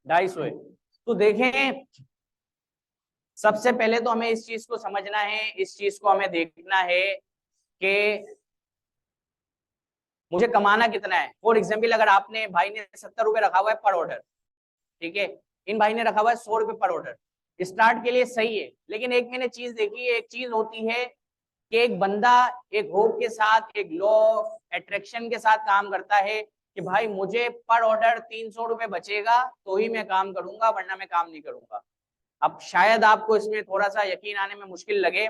250 है। तो देखें सबसे पहले तो हमें इस चीज को समझना है, इस चीज को हमें देखना है कि मुझे कमाना कितना है। फॉर एग्जाम्पल अगर आपने, भाई ने 70 रुपए रखा हुआ है पर ऑर्डर, ठीक है, इन भाई ने रखा हुआ है 100 रुपए पर ऑर्डर, स्टार्ट के लिए सही है। लेकिन एक मैंने चीज देखी है, एक चीज होती है कि एक बंदा एक होप के साथ, एक लॉ ऑफ अट्रैक्शन के साथ काम करता है कि भाई मुझे पर ऑर्डर 300 रुपए बचेगा तो ही मैं काम करूंगा, वरना मैं काम नहीं करूंगा। अब शायद आपको इसमें थोड़ा सा यकीन आने में मुश्किल लगे,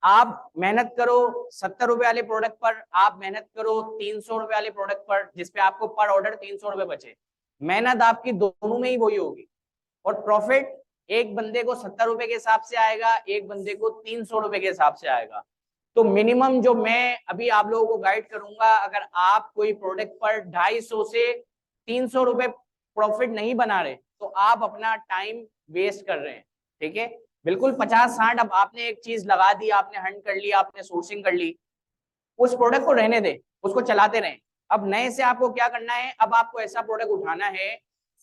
आप मेहनत करो 70 रुपए वाले प्रोडक्ट पर, आप मेहनत करो 300 रुपए वाले प्रोडक्ट पर जिसपे आपको पर ऑर्डर 300 रुपए बचे, मेहनत आपकी दोनों में ही वही होगी, और प्रॉफिट एक बंदे को 70 रुपए के हिसाब से आएगा, एक बंदे को 300 रुपए के हिसाब से आएगा। तो मिनिमम जो मैं अभी आप लोगों को गाइड करूंगा, अगर आप कोई प्रोडक्ट पर 250 से 300 रुपए प्रॉफिट नहीं बना रहे तो आप अपना टाइम वेस्ट कर रहे हैं। ठीक है, बिल्कुल 50-60, अब आपने एक चीज लगा दी, आपने हंट कर लिया, आपने सोर्सिंग कर ली, उस प्रोडक्ट को रहने दे, उसको चलाते रहें। अब नए से आपको क्या करना है, अब आपको ऐसा प्रोडक्ट उठाना है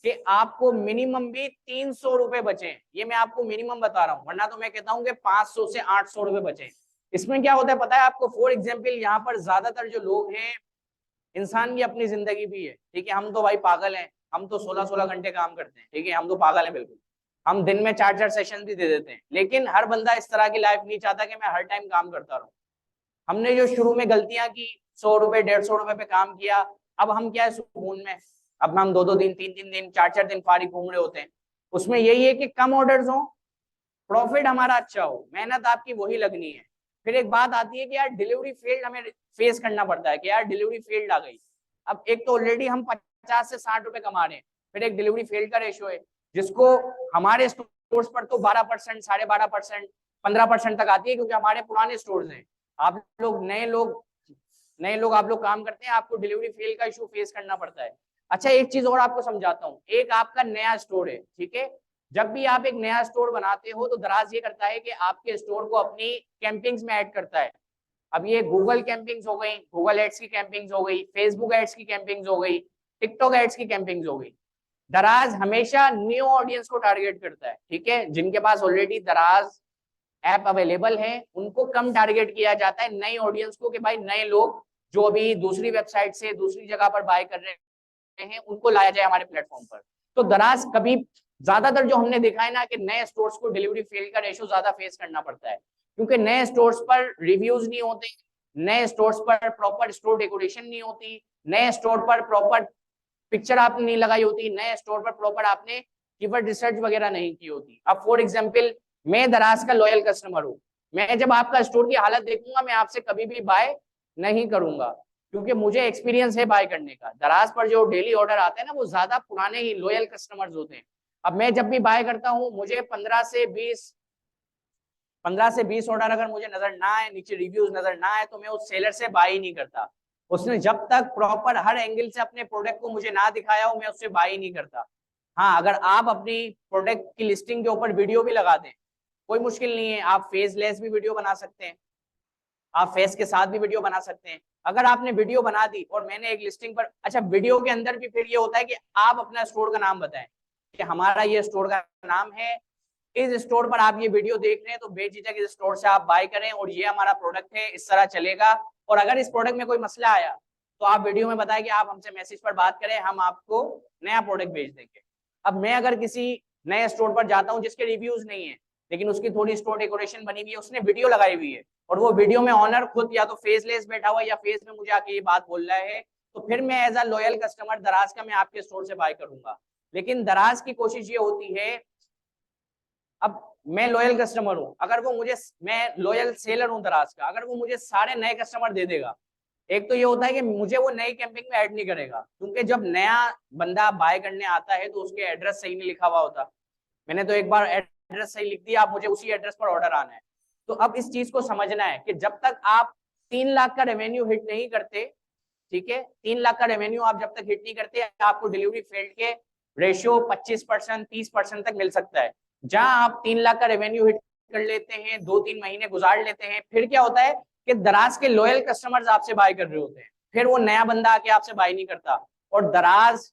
कि आपको मिनिमम भी 300 रुपए बचे, ये मैं आपको मिनिमम बता रहा हूँ, वरना तो मैं कहता हूँ कि 500 से 800 रुपए बचे। इसमें क्या होता है पता है आपको, फॉर एग्जाम्पल यहाँ पर ज्यादातर जो लोग हैं, इंसान की अपनी जिंदगी भी है, ठीक है, हम तो भाई पागल हैं, हम तो 16-16 घंटे काम करते हैं, ठीक है, हम तो पागल हैं बिल्कुल, हम दिन में 4-4 सेशन भी दे देते हैं। लेकिन हर बंदा इस तरह की लाइफ नहीं चाहता कि मैं हर टाइम काम करता रहूं। हमने जो शुरू में गलतियां की, 100 रुपए 150 रुपए पे काम किया, अब हम क्या है सुकून में, अब हम 2-2 दिन 3-3 दिन 4-4 दिन फारिग घूम रहे होते हैं। उसमें यही है कि कम ऑर्डर्स हो, प्रॉफिट हमारा अच्छा हो, मेहनत आपकी वही लगनी है। फिर एक बात आती है कि यार डिलीवरी फेल्ड हमें फेस करना पड़ता है कि यार डिलीवरी फेल्ड आ गई। अब एक तो ऑलरेडी हम 50 से 60 रुपए कमा रहे हैं, फिर एक डिलीवरी फेल्ड का रेशियो है, जिसको हमारे स्टोर्स पर तो 12%, 12.5%, 15% तक आती है, क्योंकि हमारे पुराने स्टोर्स हैं। आप लोग नए लोग आप लोग काम करते हैं, आपको डिलीवरी फेल का इशू फेस करना पड़ता है। अच्छा एक चीज और आपको समझाता हूँ, एक आपका नया स्टोर है, ठीक है, जब भी आप एक नया स्टोर बनाते हो तो दराज ये करता है कि आपके स्टोर को अपनी कैंपिंग्स में ऐड करता है। अब ये गूगल कैंपिंग्स हो गई, गूगल एड्स की कैंपिंग्स हो गई, फेसबुक एड्स की कैंपिंग्स हो गई, टिकटॉक एड्स की कैंपिंग्स हो गई। दराज हमेशा न्यू ऑडियंस को टारगेट करता है, ठीक है, जिनके पास ऑलरेडी दराज ऐप अवेलेबल है उनको कम टारगेट किया जाता है, नई ऑडियंस को, कि भाई नए लोग जो अभी दूसरी वेबसाइट से दूसरी जगह पर बाय कर रहे हैं उनको लाया जाए हमारे प्लेटफॉर्म पर। तो दराज कभी ज्यादातर जो हमने देखा है ना कि नए स्टोर्स को डिलीवरी फेल का रेशो ज्यादा फेस करना पड़ता है, क्योंकि नए स्टोर्स पर रिव्यूज नहीं होते, नए स्टोर्स पर प्रॉपर स्टोर डेकोरेशन नहीं होती, नए स्टोर पर प्रॉपर पिक्चर आपने नहीं लगाई होती, नए स्टोर पर प्रॉपर आपने कीवर्ड रिसर्च वगैरह नहीं की होती। अब फॉर एग्जांपल मैं दराज का लॉयल कस्टमर हूँ, मैं जब आपका स्टोर की हालत देखूंगा मैं आपसे कभी भी बाय नहीं करूंगा, क्योंकि मुझे एक्सपीरियंस है बाय करने का। दराज पर जो डेली ऑर्डर आते हैं ना वो ज्यादा पुराने ही लॉयल कस्टमर्स होते हैं। अब मैं जब भी बाय करता हूँ मुझे 15 से 20 ऑर्डर अगर मुझे नजर ना आए, नीचे रिव्यूज नजर ना आए, तो मैं उस सेलर से बाय ही नहीं करता। उसने जब तक प्रॉपर हर एंगल से अपने प्रोडक्ट को मुझे ना दिखाया हो मैं उससे बाय ही नहीं करता। हाँ, अगर आप अपनी प्रोडक्ट की लिस्टिंग के ऊपर वीडियो भी लगा दें कोई मुश्किल नहीं है, आप फेसलेस भी वीडियो बना सकते हैं, आप फेस के साथ भी वीडियो बना सकते हैं। अगर आपने वीडियो बना दी और मैंने एक लिस्टिंग पर, अच्छा वीडियो के अंदर भी फिर ये होता है कि आप अपना स्टोर का नाम बताएं कि हमारा ये स्टोर का नाम है, इस स्टोर पर आप ये वीडियो देख रहे हैं तो बेझिझक इस स्टोर से आप बाय करें और ये हमारा प्रोडक्ट है, इस तरह चलेगा। और अगर इस प्रोडक्ट में कोई मसला आया तो आप वीडियो में बताएं कि आप हमसे मैसेज पर बात करें, हम आपको नया प्रोडक्ट भेज देंगे। अब मैं अगर किसी नए स्टोर पर जाता हूँ जिसके रिव्यूज नहीं है लेकिन उसकी थोड़ी स्टोर डेकोरेशन बनी हुई है, उसने वीडियो लगाई हुई है और वो वीडियो में ऑनर खुद या तो फेसलेस बैठा हुआ या फेस में मुझे आके ये बात बोल रहा है, तो फिर मैं एज अ लॉयल कस्टमर दराज का मैं आपके स्टोर से बाय करूंगा। लेकिन दराज की कोशिश ये होती है, अब मैं लॉयल कस्टमर हूं, अगर वो मुझे, मैं लॉयल सेलर हूं दराज का, अगर वो मुझे सारे नए कस्टमर दे देगा, एक तो ये होता है कि मुझे वो नई कैंपिंग में ऐड नहीं करेगा, क्योंकि जब नया बंदा बाय करने आता है तो उसके एड्रेस सही नहीं लिखा हुआ होता। मैंने तो एक बार एड्रेस सही लिख दिया, आप मुझे उसी एड्रेस पर ऑर्डर आना है। तो अब इस चीज को समझना है कि जब तक आप 3 लाख का रेवेन्यू हिट नहीं करते, ठीक है, 3 लाख का रेवेन्यू आप जब तक हिट नहीं करते आपको डिलीवरी फेल्ड के रेशियो 25% 30% तक मिल सकता है। जहां आप 3 लाख का रेवेन्यू हिट कर लेते हैं, 2-3 महीने गुजार लेते हैं, फिर क्या होता है कि दराज के लॉयल कस्टमर्स आपसे बाय कर रहे होते हैं, फिर वो नया बंदा आके आपसे बाय नहीं करता। और दराज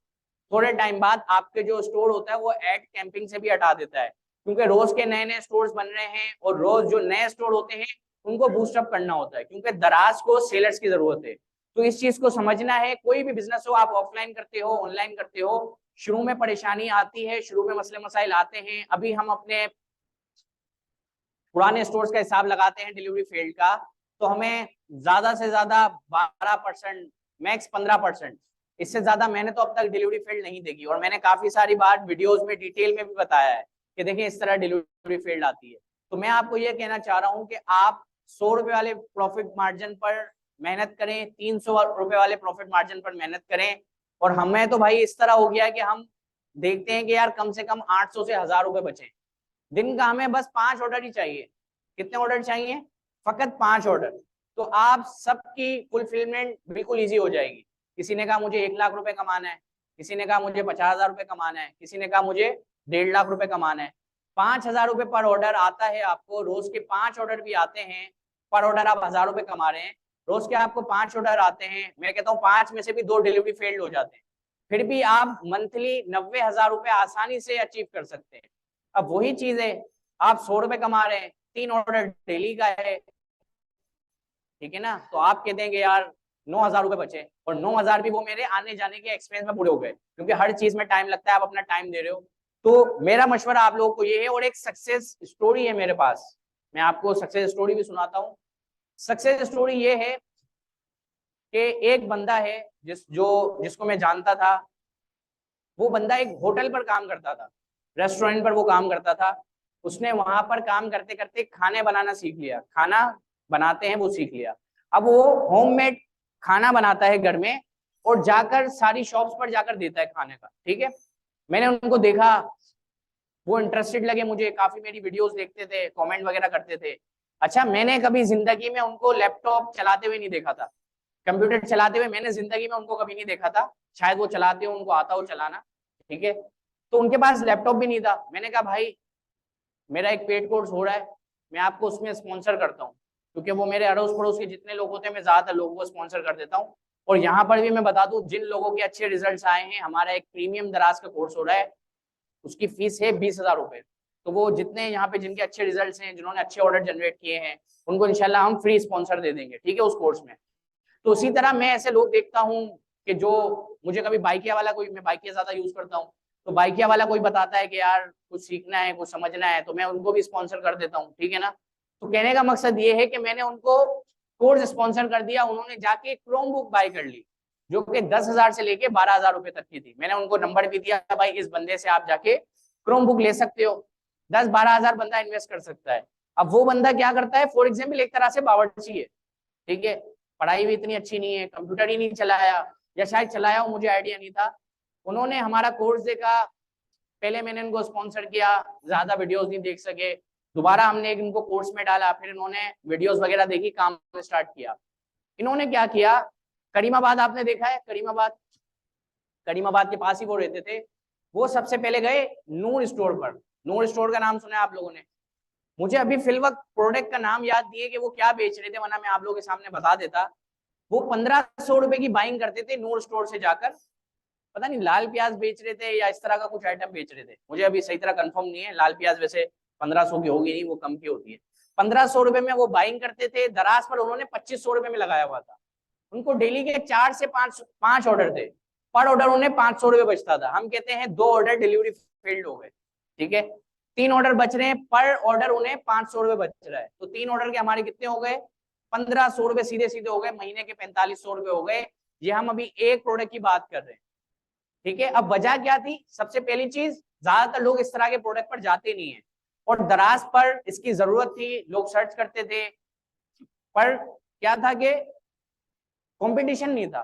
थोड़े टाइम बाद आपके जो स्टोर होता है वो एड कैंपिंग से भी हटा देता है, क्योंकि रोज के नए नए स्टोर्स बन रहे हैं और रोज जो नए स्टोर होते हैं उनको बूस्टअप करना होता है, क्योंकि दराज को सेलर्स की जरूरत है। तो इस चीज को समझना है, कोई भी बिजनेस हो, आप ऑफलाइन करते हो ऑनलाइन करते हो, शुरू में परेशानी आती है, शुरू में मसले मसाइल आते हैं। अभी हम अपने पुराने स्टोर्स का हिसाब लगाते हैं डिलीवरी फील्ड का, तो हमें ज्यादा से ज्यादा 12% मैक्स 15%, इससे ज्यादा मैंने तो अब तक डिलीवरी फील्ड नहीं देखी। और मैंने काफी सारी बार वीडियोस में डिटेल में भी बताया है कि देखिए इस तरह डिलीवरी फील्ड आती है। तो मैं आपको ये कहना चाह रहा हूँ कि आप 100 रुपए वाले प्रॉफिट मार्जिन पर मेहनत करें, 300 रुपए वाले प्रॉफिट मार्जिन पर मेहनत करें। और हमें तो भाई इस तरह हो गया कि हम देखते हैं कि यार कम से कम 800 से 1000 रुपए बचे दिन का, हमें बस 5 ऑर्डर ही चाहिए। कितने ऑर्डर चाहिए? फकत 5 ऑर्डर, तो आप सबकी फुलफिलमेंट बिल्कुल इजी हो जाएगी। किसी ने कहा मुझे 1 लाख रुपए कमाना है, किसी ने कहा मुझे 50,000 रुपए कमाना है, किसी ने कहा मुझे 1.5 लाख रुपए कमाना है। 5,000 रुपए पर ऑर्डर आता है आपको, रोज के 5 ऑर्डर भी आते हैं, पर ऑर्डर आप 1000 रुपए कमा रहे हैं, रोज के आपको 5 ऑर्डर आते हैं, मैं कहता हूँ 5 में से भी 2 डिलीवरी फेल्ड हो जाते हैं, फिर भी आप मंथली 90,000 रुपए आसानी से अचीव कर सकते हैं। अब वही चीज है, आप 100 रुपए कमा रहे हैं, 3 ऑर्डर डेली का है, ठीक है ना, तो आप कहते हैं कि यार 9,000 रुपए बचे, और 9,000 भी वो मेरे आने जाने के एक्सपेंस में पूरे हो गए, क्योंकि हर चीज में टाइम लगता है, आप अपना टाइम दे रहे हो। तो मेरा मशवरा आप लोगों को ये है, और एक सक्सेस स्टोरी है मेरे पास, मैं आपको सक्सेस स्टोरी भी सुनाता हूँ। सक्सेस स्टोरी ये है कि एक बंदा है जिसको मैं जानता था। वो बंदा एक होटल पर काम करता था, रेस्टोरेंट पर वो काम करता था। उसने वहां पर काम करते करते खाने बनाना सीख लिया, खाना बनाते हैं वो सीख लिया। अब वो होममेड खाना बनाता है घर में और जाकर सारी शॉप्स पर जाकर देता है खाने का, ठीक है। मैंने उनको देखा, वो इंटरेस्टेड लगे मुझे, काफी मेरी वीडियोस देखते थे, कमेंट वगैरह करते थे। अच्छा, मैंने कभी जिंदगी में उनको लैपटॉप चलाते हुए नहीं देखा था, कंप्यूटर चलाते हुए मैंने जिंदगी में उनको कभी नहीं देखा था। शायद वो चलाते हो, उनको आता हो चलाना, ठीक है। तो उनके पास लैपटॉप भी नहीं था। मैंने कहा भाई मेरा एक पेड कोर्स हो रहा है, मैं आपको उसमें स्पॉन्सर करता हूँ, क्योंकि वो मेरे अड़ोस पड़ोस के जितने लोग होते हैं मैं ज्यादातर लोगों को स्पॉन्सर कर देता हूँ। और यहाँ पर भी मैं बता दूं, जिन लोगों के अच्छे रिजल्ट्स आए हैं, हमारा एक प्रीमियम दराज का कोर्स हो रहा है, उसकी फीस है 20,000 रुपए। तो वो जितने यहाँ पे जिनके अच्छे रिजल्ट्स हैं, जिन्होंने अच्छे ऑर्डर जनरेट किए हैं, उनको इंशाल्लाह हम फ्री स्पॉन्सर दे देंगे, ठीक है, उस कोर्स में। तो उसी तरह मैं ऐसे लोग देखता हूँ कि जो मुझे कभी बाइकिया वाला, कोई मैं बाइकिया ज्यादा यूज करता हूँ, तो बाइकिया वाला कोई बताता है कि यार कुछ सीखना है, कुछ समझना है, तो मैं उनको भी स्पॉन्सर कर देता हूँ, ठीक है ना। तो कहने का मकसद ये है कि मैंने उनको कोर्स स्पॉन्सर कर दिया, उन्होंने जाके क्रोम बुक बाय कर ली जो कि 10,000 से लेके 12,000 रुपए तक की थी। मैंने उनको नंबर भी दिया, भाई इस बंदे से आप जाके क्रोम बुक ले सकते हो, 10-12 हजार बंदा इन्वेस्ट कर सकता है। अब वो बंदा क्या करता है, फॉर एग्जाम्पल एक तरह से बावर्ची है, ठीक है, पढ़ाई भी इतनी अच्छी नहीं है, कंप्यूटर ही नहीं चलाया, या शायद चलाया हो मुझे आइडिया नहीं था। उन्होंने हमारा कोर्स देखा, पहले मैंने इनको स्पॉन्सर किया, ज्यादा वीडियोस नहीं देख सके, दोबारा हमने इनको कोर्स में डाला, फिर इन्होंने वीडियोस वगैरह देखी, काम स्टार्ट किया। इन्होंने क्या किया, करीमाबाद आपने देखा है, करीमाबाद, करीमाबाद के पास ही वो रहते थे। वो सबसे पहले गए नूर स्टोर पर। नूर स्टोर का नाम सुना है आप लोगों ने? मुझे अभी फिल वक्त प्रोडक्ट का नाम याद दिए कि वो क्या बेच रहे थे, वरना मैं आप लोगों के सामने बता देता। वो 1500 रुपए की बाइंग करते थे नूर स्टोर से जाकर, पता नहीं लाल प्याज बेच रहे थे या इस तरह का कुछ आइटम बेच रहे थे, मुझे अभी सही तरह कंफर्म नहीं है। लाल प्याज वैसे 1500 की होगी नहीं, वो कम की होती है। 1500 रुपए में वो बाइंग करते थे। दराज पर उन्होंने 2500 रुपए में लगाया हुआ था। उनको डेली के 4 से 5 ऑर्डर थे, पर ऑर्डर उन्हें 500 रुपए बचता था। हम कहते हैं 2 ऑर्डर डिलीवरी फेल्ड हो गए, ठीक है, 3 ऑर्डर बच रहे हैं, पर ऑर्डर उन्हें 500 रुपए बच रहा है, तो 3 ऑर्डर के हमारे कितने हो गए, 1500 रुपए सीधे सीधे हो गए, महीने के 4500 रुपए हो गए। ये हम अभी एक प्रोडक्ट की बात कर रहे हैं, ठीक है। अब वजह क्या थी, सबसे पहली चीज, ज्यादातर लोग इस तरह के प्रोडक्ट पर जाते नहीं है, और दराज पर इसकी जरूरत थी, लोग सर्च करते थे, पर क्या था कि कंपटीशन नहीं था,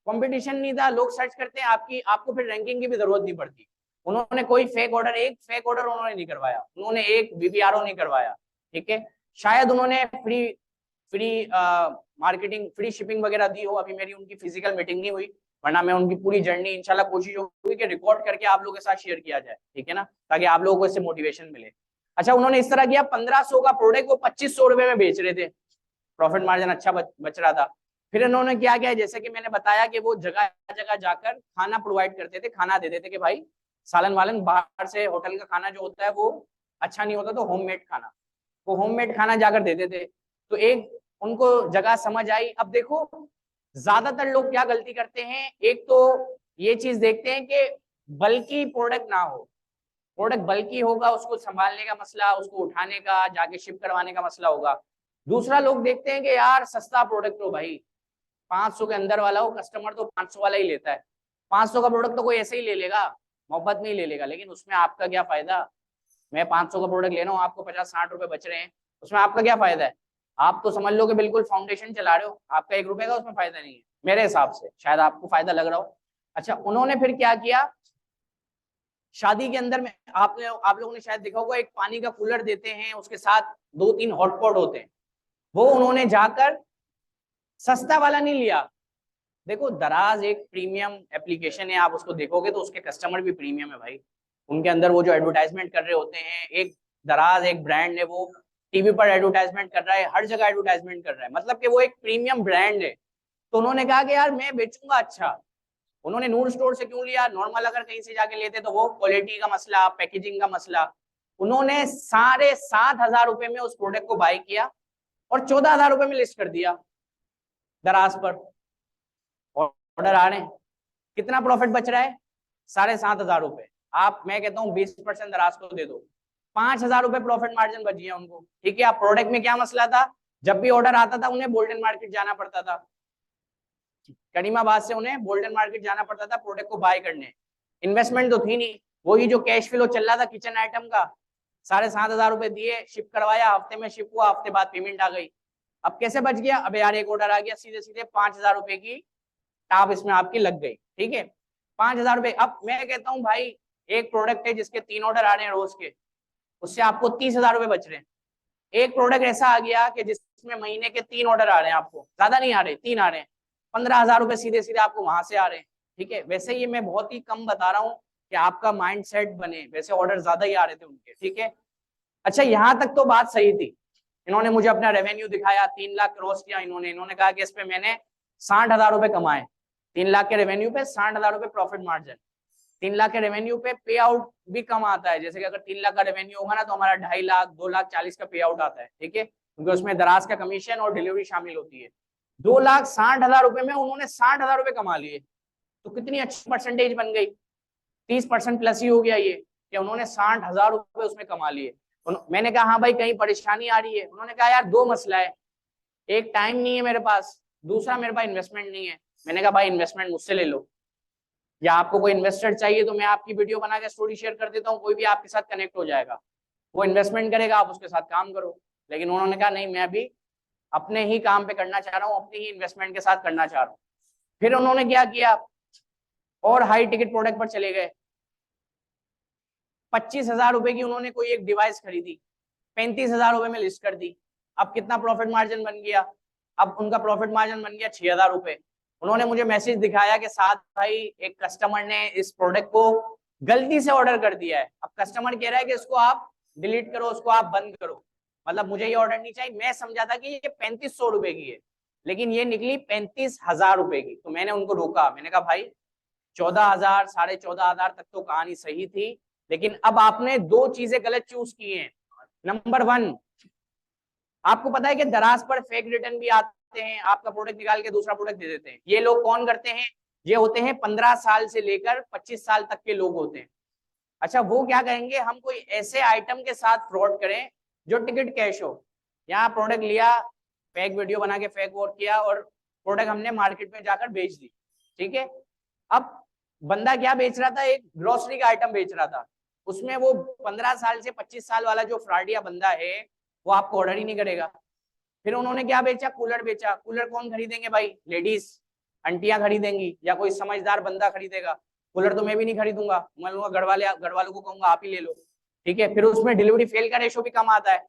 कंपटीशन नहीं था, लोग सर्च करते हैं, आपको फिर रैंकिंग की भी जरूरत नहीं पड़ती। उन्होंने कोई एक फेक ऑर्डर उन्होंने नहीं करवाया, उन्होंने एक बीपीआरओ नहीं करवाया, ठीक है। शायद उन्होंने फ्री मार्केटिंग, फ्री शिपिंग वगैरह दी हो, अभी मेरी उनकी फिजिकल मीटिंग नहीं हुई, वरना मैं उनकी पूरी जर्नी इंशाल्लाह कोशिश होगी कि रिकॉर्ड करके आप लोगों के साथ शेयर किया जाए, ठीक है ना, ताकि आप लोगों को इससे मोटिवेशन मिले। अच्छा, उन्होंने इस तरह किया, 1500 का प्रोडक्ट वो 2500 रुपए में बेच रहे थे, प्रॉफिट मार्जिन अच्छा बच रहा था। फिर इन्होंने क्या किया, जैसे कि मैंने बताया कि वो जगह जगह जाकर खाना प्रोवाइड करते थे, खाना दे देते कि भाई सालन वालन, बाहर से होटल का खाना जो होता है वो अच्छा नहीं होता, तो होममेड खाना, वो होममेड खाना जाकर देते थे। तो एक उनको जगह समझ आई। अब देखो ज्यादातर लोग क्या गलती करते हैं, एक तो ये चीज देखते हैं कि बल्कि प्रोडक्ट ना हो, प्रोडक्ट बल्कि होगा, उसको संभालने का मसला, उसको उठाने का, जाके शिप करवाने का मसला होगा। दूसरा, लोग देखते हैं कि यार सस्ता प्रोडक्ट हो भाई, 500 के अंदर वाला हो, कस्टमर तो 500 वाला ही लेता है, 500 का प्रोडक्ट तो कोई ऐसे ही ले लेगा, मोहब्बत में ही ले लेगा, लेकिन उसमें आपका क्या फायदा। मैं 500 का प्रोडक्ट ले रहा हूँ, आपको 50-60 रुपए बच रहे हैं, उसमें आपका क्या फायदा है। आप तो समझ लो कि बिल्कुल फाउंडेशन चला रहे हो, आपका 1 रुपए का उसमें फायदा नहीं है मेरे हिसाब से, शायद आपको फायदा लग रहा हो। अच्छा, उन्होंने फिर क्या किया, शादी के अंदर में आप लोगों ने शायद देखा होगा, एक पानी का कूलर देते हैं, उसके साथ 2-3 हॉटपॉट होते हैं, वो उन्होंने जाकर सस्ता वाला नहीं लिया। देखो दराज एक प्रीमियम एप्लीकेशन है, आप उसको देखोगे तो उसके कस्टमर भी प्रीमियम है भाई, उनके अंदर वो जो एडवर्टाइजमेंट कर रहे होते हैं, एक दराज एक ब्रांड है, वो टीवी पर एडवर्टाइजमेंट कर रहा है, हर जगह एडवर्टाइजमेंट कर रहा है, मतलब कि वो एक प्रीमियम ब्रांड है। तो उन्होंने कहा कि यार मैं बेचूंगा अच्छा। उन्होंने नूर स्टोर से क्यों लिया, नॉर्मल अगर कहीं से जाके लेते तो वो क्वालिटी का मसला, पैकेजिंग का मसला। उन्होंने 7,500 रुपए में उस प्रोडक्ट को बाय किया और 14,000 रुपए में लिस्ट कर दिया दराज पर, ऑर्डर आ रहे हैं, कितना प्रॉफिट बच रहा है, 7,500 रुपए। आप, मैं कहता हूँ 20% दराज को दे दो, 5,000 रुपए प्रॉफिट मार्जिन बच गया उनको, ठीक है। आप प्रोडक्ट में क्या मसला था, जब भी ऑर्डर आता था उन्हें बोल्टन मार्केट जाना पड़ता था, करीमाबाद से उन्हें बोल्टन मार्केट जाना पड़ता था प्रोडक्ट को बाय करने, इन्वेस्टमेंट तो थी नहीं, वही जो कैश फ्लो चल रहा था किचन आइटम का, 7,500 रुपए दिए, शिप करवाया, हफ्ते में शिप हुआ, हफ्ते बाद पेमेंट आ गई। अब कैसे बच गया, अब यार एक ऑर्डर आ गया, सीधे सीधे 5,000 रुपए की टाप इसमें आपकी लग गई, ठीक है, 5,000 रुपए। अब मैं कहता हूँ भाई एक प्रोडक्ट है जिसके 3 ऑर्डर आ रहे हैं रोज के, उससे आपको 30,000 रुपए बच रहे हैं। एक प्रोडक्ट ऐसा आ गया कि जिसमें महीने के 3 ऑर्डर आ रहे हैं, आपको ज्यादा नहीं आ रहे, 3 आ रहे हैं, 15,000 रुपए सीधे सीधे आपको वहां से आ रहे हैं, ठीक है। वैसे ये मैं बहुत ही कम बता रहा हूँ कि आपका माइंड सेट बने, वैसे ऑर्डर ज्यादा ही आ रहे थे उनके, ठीक है। अच्छा, यहाँ तक तो बात सही थी। इन्होंने मुझे अपना रेवेन्यू दिखाया, 3 लाख क्रॉस किया इन्होंने कहा कि इस पे मैंने 60,000 रुपए कमाए, 3 लाख के रेवेन्यू पे 60,000 रुपए प्रॉफिट मार्जिन। 3 लाख के रेवेन्यू पे पे आउट भी कम आता है, जैसे कि अगर 3 लाख का रेवेन्यू होगा ना तो हमारा 2.5 लाख 2,40,000 का पे आउट आता है, ठीक है, क्योंकि उसमें दराज का कमीशन और डिलीवरी शामिल होती है। 2,60,000 रुपए में उन्होंने 60,000 रुपए कमा लिए, तो कितनी अच्छी परसेंटेज बन गई। 30% प्लस ही हो गया ये, कि उन्होंने 60,000 रुपए उसमें कमा लिए। मैंने कहा हाँ भाई कहीं परेशानी आ रही है? उन्होंने कहा यार दो मसला है, एक टाइम नहीं है मेरे पास, दूसरा मेरे पास इन्वेस्टमेंट नहीं है। मैंने कहा भाई इन्वेस्टमेंट मुझसे ले लो, या आपको कोई इन्वेस्टर चाहिए तो मैं आपकी वीडियो बना के स्टोरी शेयर कर देता हूँ, कोई भी आपके साथ कनेक्ट हो जाएगा, वो इन्वेस्टमेंट करेगा, आप उसके साथ काम करो। लेकिन उन्होंने कहा नहीं, मैं अभी अपने ही काम पे करना चाह रहा हूँ, अपनी ही इन्वेस्टमेंट के साथ करना चाह रहा हूँ। फिर उन्होंने क्या किया, और हाई टिकट प्रोडक्ट पर चले गए। 25,000 रुपए की उन्होंने कोई एक डिवाइस खरीदी, 35,000 रुपए में लिस्ट कर दी। अब कितना प्रॉफिट मार्जिन बन गया? अब उनका प्रॉफिट मार्जिन बन गया 6,000 रुपए। उन्होंने मुझे मैसेज दिखाया कि साथ भाई एक कस्टमर ने इस प्रोडक्ट को गलती से ऑर्डर कर दिया है, अब कस्टमर कह रहा है कि इसको आप डिलीट करो, उसको आप बंद करो। मतलब मुझे ये ऑर्डर नहीं चाहिए, मैं समझा था कि ये 3500 रुपए की है, लेकिन ये निकली 35,000 रुपए की। तो मैंने उनको रोका, मैंने कहा भाई 14,000 14,500 तक तो कहानी सही थी, लेकिन अब आपने दो चीजें गलत चूज की हैं। नंबर 1, आपको पता है कि दराज पर फेक रिटर्न भी आते हैं, आपका प्रोडक्ट निकाल के दूसरा प्रोडक्ट दे देते हैं। ये लोग कौन करते हैं? ये होते हैं 15 साल से लेकर 25 साल तक के लोग होते हैं। अच्छा, वो क्या कहेंगे, हम कोई ऐसे आइटम के साथ फ्रॉड करें जो टिकट कैश हो। यहाँ प्रोडक्ट लिया, फेक वीडियो बना के फेक वोट किया, और प्रोडक्ट हमने मार्केट में जाकर बेच दी। ठीक है, अब बंदा क्या बेच रहा था, एक ग्रोसरी का आइटम बेच रहा था, उसमें वो 15 साल से 25 साल वाला जो फ्रॉडिया बंदा है वो आपको ऑर्डर ही नहीं करेगा। फिर उन्होंने क्या बेचा, कूलर बेचा। कूलर कौन खरीदेंगे भाई? लेडीज आंटियां खरीदेंगी, या कोई समझदार बंदा खरीदेगा। कूलर तो मैं भी नहीं खरीदूंगा, मैं लूंगा घर वालों को कहूंगा आप ही ले लो। ठीक है, फिर उसमें डिलीवरी फेल का रेशो भी कम आता है,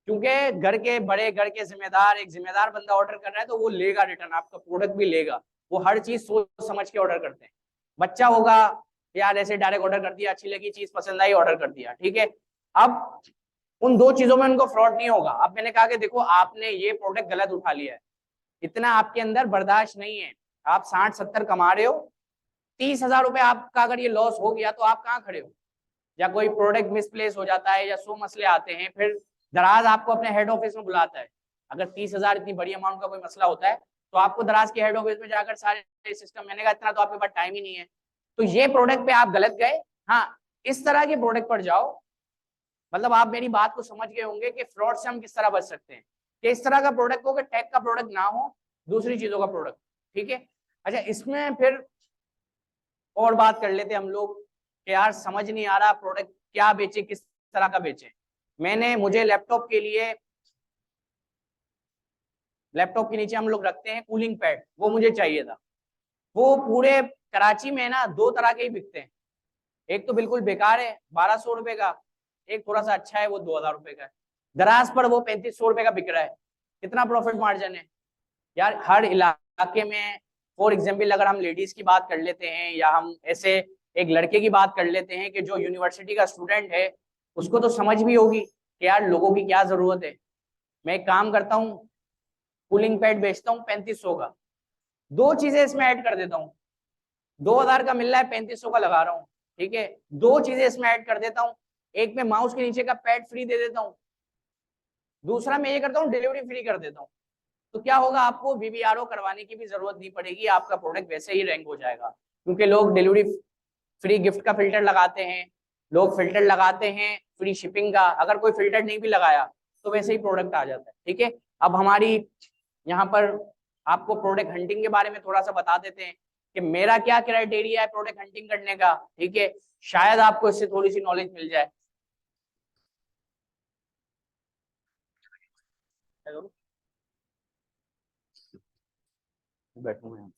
क्योंकि घर के बड़े, घर के जिम्मेदार, एक जिम्मेदार बंदा ऑर्डर कर रहा है तो वो लेगा रिटर्न, आपका प्रोडक्ट भी लेगा। वो हर चीज सोच समझ के ऑर्डर करते हैं। बच्चा होगा यार ऐसे डायरेक्ट ऑर्डर कर दिया, अच्छी लगी चीज, पसंद आई, ऑर्डर कर दिया। ठीक है, अब उन दो चीजों में उनको फ्रॉड नहीं होगा। अब मैंने कहा कि देखो आपने ये प्रोडक्ट गलत उठा लिया है, इतना आपके अंदर बर्दाश्त नहीं है, आप 60-70 कमा रहे हो, 30,000 रुपए आपका अगर ये लॉस हो गया तो आप कहाँ खड़े हो? या कोई प्रोडक्ट मिसप्लेस हो जाता है, या 100 मसले आते हैं, फिर दराज आपको अपने हेड ऑफिस में बुलाता है। अगर 30,000 इतनी बड़ी अमाउंट का कोई मसला होता है तो आपको दराज के हेड ऑफिस में जाकर सारे सिस्टम, मैंने कहा इतना तो आपके पास टाइम ही नहीं है। तो ये प्रोडक्ट पे आप गलत गए। हाँ, इस तरह के प्रोडक्ट पर जाओ, मतलब आप मेरी बात को समझ गए होंगे कि फ्रॉड से हम किस तरह बच सकते हैं, कि इस तरह का प्रोडक्ट हो कि टेक का प्रोडक्ट ना हो, दूसरी चीजों का प्रोडक्ट। ठीक है, अच्छा इसमें फिर और बात कर लेते हम लोग कि यार समझ नहीं आ रहा प्रोडक्ट क्या बेचे, किस तरह का बेचे। मुझे लैपटॉप के लिए, लैपटॉप के नीचे हम लोग रखते हैं कूलिंग पैड, वो मुझे चाहिए था। वो पूरे कराची में ना दो तरह के ही बिकते हैं, एक तो बिल्कुल बेकार है 1,200 रुपए का, एक थोड़ा सा अच्छा है वो 2,000 रुपए का है। दराज पर वो 3,500 रुपए का बिक रहा है। कितना प्रॉफिट मार्जिन है यार हर इलाके में। फॉर एग्जाम्पल अगर हम लेडीज की बात कर लेते हैं, या हम ऐसे एक लड़के की बात कर लेते हैं कि जो यूनिवर्सिटी का स्टूडेंट है, उसको तो समझ भी होगी कि यार लोगों की क्या जरूरत है। मैं एक काम करता हूँ, कूलिंग पैड बेचता हूँ 3,500 का, दो चीजें इसमें ऐड कर देता हूँ, 2,000 का मिल रहा है, 3,500 का लगा रहा हूँ। ठीक है, दो चीजें इसमें ऐड कर देता हूँ, एक में माउस के नीचे का पैड फ्री दे देता हूँ, दूसरा मैं ये करता हूँ डिलीवरी फ्री कर देता हूँ। तो क्या होगा, आपको VVRO करवाने की भी जरूरत नहीं पड़ेगी, आपका प्रोडक्ट वैसे ही रैंक हो जाएगा। क्योंकि लोग डिलीवरी फ्री गिफ्ट का फिल्टर लगाते हैं, लोग फिल्टर लगाते हैं फ्री शिपिंग का, अगर कोई फिल्टर नहीं भी लगाया तो वैसे ही प्रोडक्ट आ जाता है। ठीक है, अब हमारी यहाँ पर आपको प्रोडक्ट हंटिंग के बारे में थोड़ा सा बता देते हैं कि मेरा क्या क्राइटेरिया है प्रोडक्ट हंटिंग करने का। ठीक है, शायद आपको इससे थोड़ी सी नॉलेज मिल जाए। बैठूं मैं।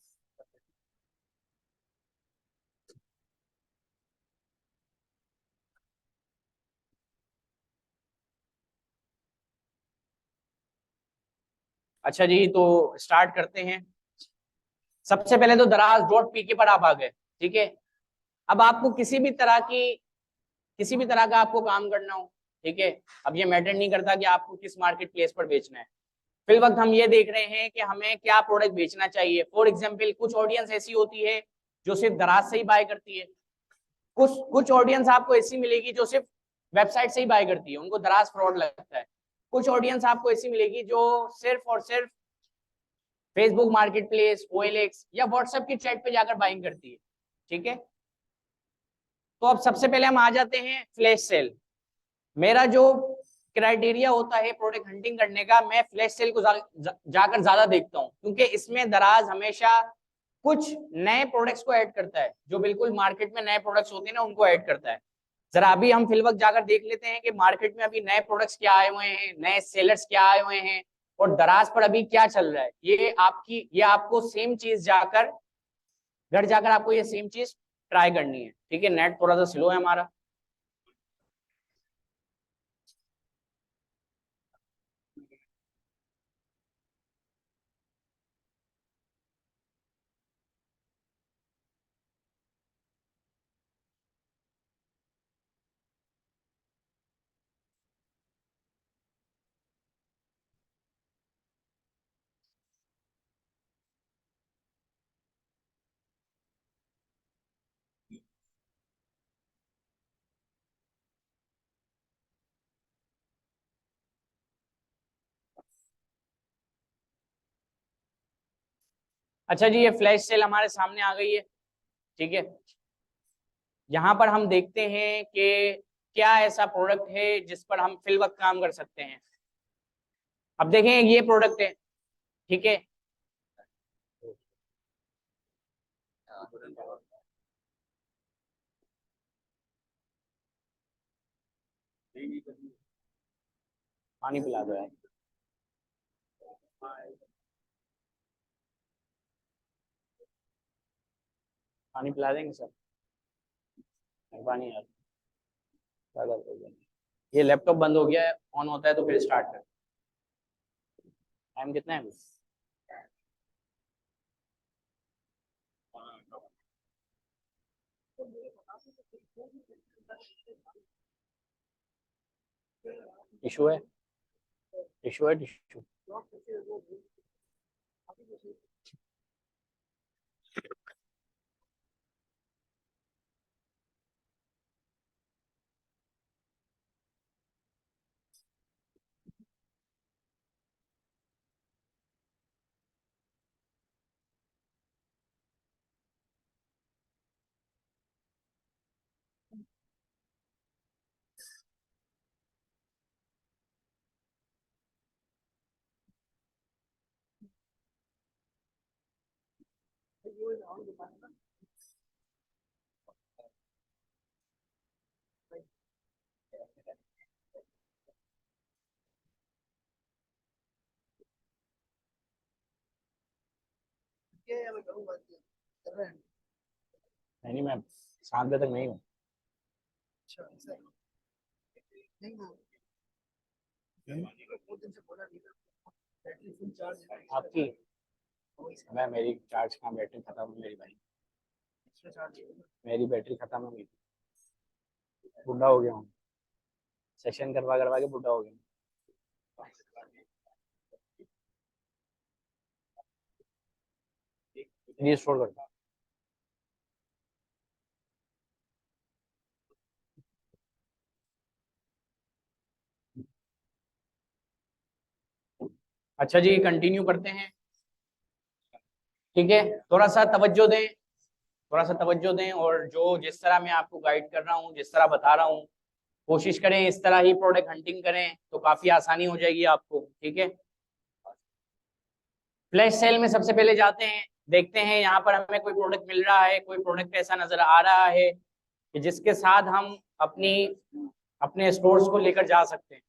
अच्छा जी, तो स्टार्ट करते हैं। सबसे पहले तो दराज.pk पर आप आ गए। ठीक है, अब आपको किसी भी तरह का आपको काम करना हो, ठीक है, अब ये मैटर नहीं करता कि आपको किस मार्केट प्लेस पर बेचना है। फिल वक्त हम ये देख रहे हैं कि हमें क्या प्रोडक्ट बेचना चाहिए। फॉर एग्जाम्पल कुछ ऑडियंस ऐसी होती है जो सिर्फ दराज से ही बाय करती है, कुछ ऑडियंस आपको ऐसी मिलेगी जो सिर्फ वेबसाइट से ही बाय करती है, उनको दराज फ्रॉड लगता है। कुछ ऑडियंस आपको ऐसी मिलेगी जो सिर्फ और सिर्फ फेसबुक मार्केट प्लेस, OLX या व्हाट्सएप की चैट पे जाकर बाइंग करती है। ठीक है, तो अब सबसे पहले हम आ जाते हैं फ्लैश सेल। मेरा जो क्राइटेरिया होता है प्रोडक्ट हंटिंग करने का, मैं फ्लैश सेल को जाकर ज्यादा देखता हूँ, क्योंकि इसमें दराज हमेशा कुछ नए प्रोडक्ट्स को ऐड करता है, जो बिल्कुल मार्केट में नए प्रोडक्ट्स होते हैं ना, उनको ऐड करता है। जरा अभी हम फिलवक्त जाकर देख लेते हैं कि मार्केट में अभी नए प्रोडक्ट्स क्या आए हुए हैं, नए सेलर्स क्या आए हुए हैं, और दराज पर अभी क्या चल रहा है। ये आपको सेम चीज जाकर घर जाकर आपको ये सेम चीज ट्राई करनी है। ठीक है, नेट थोड़ा सा स्लो है हमारा। अच्छा जी, ये फ्लैश सेल हमारे सामने आ गई है। ठीक है, यहाँ पर हम देखते हैं कि क्या ऐसा प्रोडक्ट है जिस पर हम फिल वक्त काम कर सकते हैं। अब देखें, ये प्रोडक्ट है। ठीक है, पानी पिला दो यार। पानी पिला देंगे सर, मेहरबानी यार, ज्यादा हो गया। ये लैपटॉप बंद हो गया है, ऑन होता है तो फिर स्टार्ट कर। टाइम कितना है अभी? टिश्यू है, टिश्यू है, टिश्यू। नहीं मैं 7 बजे तक नहीं हूँ। आपकी, मैं मेरी चार्ज कहाँ, बैटरी खत्म है मेरी भाई, मेरी बैटरी खत्म हो गई, बुढ़ा हो गया हूँ, सेशन करवा करवा के बुढ़ा हो गया। रीस्टोर करता। अच्छा जी, कंटिन्यू करते हैं। ठीक है, थोड़ा सा तवज्जो दें, थोड़ा सा तवज्जो दें, और जो जिस तरह मैं आपको गाइड कर रहा हूँ, जिस तरह बता रहा हूँ, कोशिश करें इस तरह ही प्रोडक्ट हंटिंग करें, तो काफी आसानी हो जाएगी आपको। ठीक है, फ्लैश सेल में सबसे पहले जाते हैं, देखते हैं यहाँ पर हमें कोई प्रोडक्ट मिल रहा है, कोई प्रोडक्ट ऐसा नजर आ रहा है कि जिसके साथ हम अपने स्टोर्स को लेकर जा सकते हैं।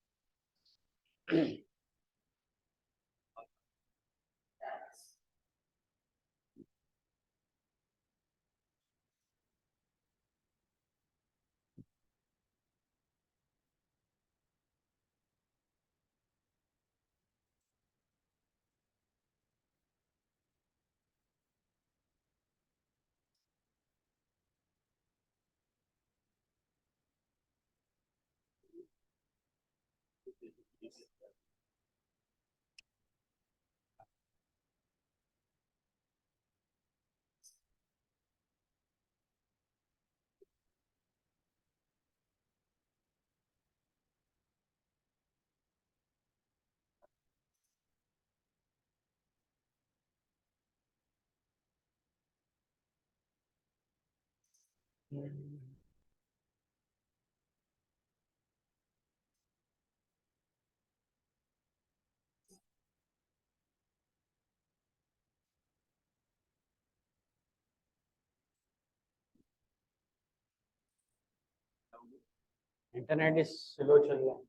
इंटरनेट इज स्लो चल रहा है।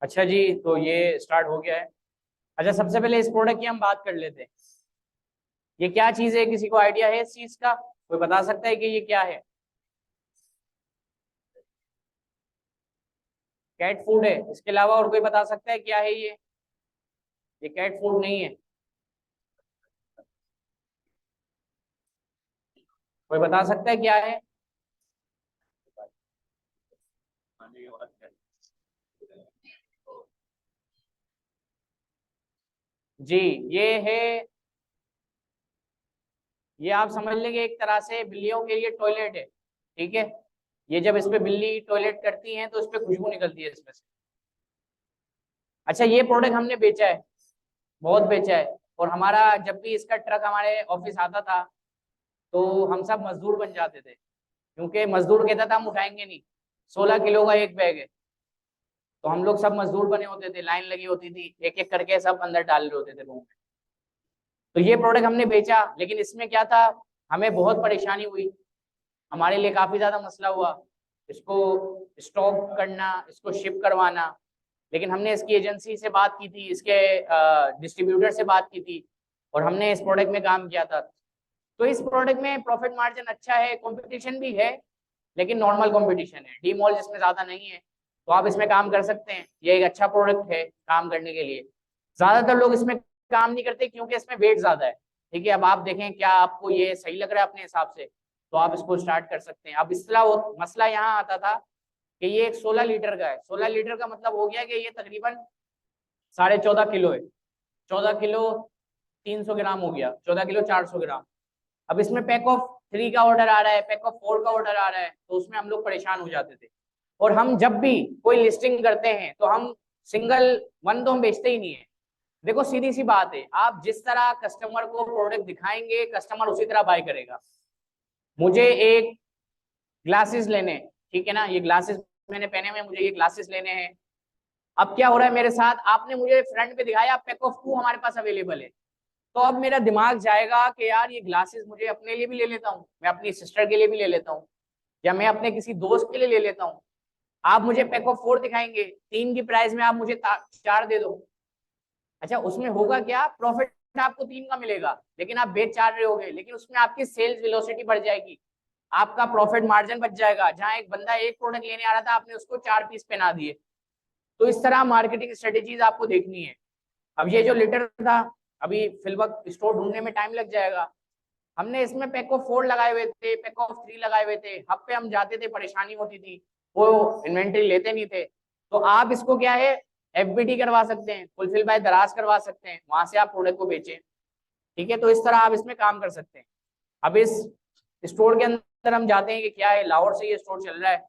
अच्छा जी, तो ये स्टार्ट हो गया है। अच्छा, सबसे पहले इस प्रोडक्ट की हम बात कर लेते हैं। ये क्या चीज है, किसी को आइडिया है इस चीज का? कोई बता सकता है कि ये क्या है? कैट फूड है। इसके अलावा और कोई बता सकता है क्या है ये कैट फूड नहीं है। कोई बता सकता है क्या है? जी, ये है, ये आप समझ लेंगे एक तरह से बिल्लियों के लिए टॉयलेट है। ठीक है, ये जब इस पे बिल्ली टॉयलेट करती हैं तो इस पे खुशबू निकलती है इसमें से। अच्छा, ये प्रोडक्ट हमने बेचा है, बहुत बेचा है। और हमारा जब भी इसका ट्रक हमारे ऑफिस आता था तो हम सब मजदूर बन जाते थे, क्योंकि मजदूर कहता था हम उठाएंगे नहीं, 16 किलो का एक बैग है। तो हम लोग सब मजदूर बने होते थे, लाइन लगी होती थी, एक एक करके सब अंदर डाल रहे होते थे रूम में। तो ये प्रोडक्ट हमने बेचा, लेकिन इसमें क्या था, हमें बहुत परेशानी हुई, हमारे लिए काफी ज्यादा मसला हुआ इसको स्टॉक करना, इसको शिप करवाना। लेकिन हमने इसकी एजेंसी से बात की थी, इसके डिस्ट्रीब्यूटर से बात की थी, और हमने इस प्रोडक्ट में काम किया था। तो इस प्रोडक्ट में प्रॉफिट मार्जिन अच्छा है, कंपटीशन भी है, लेकिन नॉर्मल कंपटीशन है, डीमॉल इसमें ज्यादा नहीं है। तो आप इसमें काम कर सकते हैं, ये एक अच्छा प्रोडक्ट है काम करने के लिए। ज्यादातर लोग इसमें काम नहीं करते क्योंकि इसमें वेट ज्यादा है। ठीक है, अब आप देखें क्या आपको ये सही लग रहा है अपने हिसाब से, तो आप इसको स्टार्ट कर सकते हैं। अब इसला मसला यहाँ आता था कि ये एक 16 लीटर का है। 16 लीटर का मतलब हो गया कि ये तकरीबन 14.5 किलो है। 14 किलो 300 ग्राम हो गया, 14 किलो 400 ग्राम। अब इसमें पैक ऑफ 3 का ऑर्डर आ रहा है, पैक ऑफ 4 का ऑर्डर आ रहा है, तो उसमें हम लोग परेशान हो जाते थे। और हम जब भी कोई लिस्टिंग करते हैं तो हम सिंगल वन तो हम बेचते ही नहीं है। देखो सीधी सी बात है, आप जिस तरह कस्टमर को प्रोडक्ट दिखाएंगे कस्टमर उसी तरह बाय करेगा। मुझे एक ग्लासेस लेने हैं, ठीक है ना, ये ग्लासेस मैंने पहने हुए, मुझे ये ग्लासेस लेने हैं। अब क्या हो रहा है मेरे साथ, आपने मुझे फ्रंट पे दिखाया पैक ऑफ 2 हमारे पास अवेलेबल है, तो अब मेरा दिमाग जाएगा कि यार ये ग्लासेस मुझे अपने लिए भी ले लेता हूँ, मैं अपनी सिस्टर के लिए भी ले लेता हूँ, या मैं अपने किसी दोस्त के लिए ले लेता हूँ। आप मुझे पैक ऑफ 4 दिखाएंगे, 3 की प्राइस में आप मुझे 4 दे दो। अच्छा, उसमें होगा क्या, प्रॉफिट आपको 3 का मिलेगा, लेकिन आप बेच 4 रहे होगे, लेकिन उसमें आपकी सेल्स वेलोसिटी बढ़ जाएगी, आपका प्रॉफिट मार्जिन बच जाएगा। जहां एक बंदा एक प्रोडक्ट लेने आ रहा था, आपने उसको 4 पीस पहना दिए। तो इस तरह मार्केटिंग स्ट्रेटेजीज आपको देखनी है। अब ये जो लीटर था, अभी फिल वक्त स्टोर ढूंढने में टाइम लग जाएगा। हमने इसमें पैक ऑफ 4 लगाए हुए थे, पैक ऑफ 3 लगाए हुए थे, हब पे हम जाते थे, परेशानी होती थी, वो इन्वेंट्री लेते नहीं थे। तो आप इसको क्या है, एफबीटी करवा सकते हैं, फुलफिल बाय दराज करवा सकते हैं, वहां से आप प्रोडक्ट को बेचें। ठीक है, तो इस तरह आप इसमें काम कर सकते हैं। अब इस स्टोर के अंदर हम जाते हैं कि क्या है, लाहौर से ये स्टोर चल रहा है।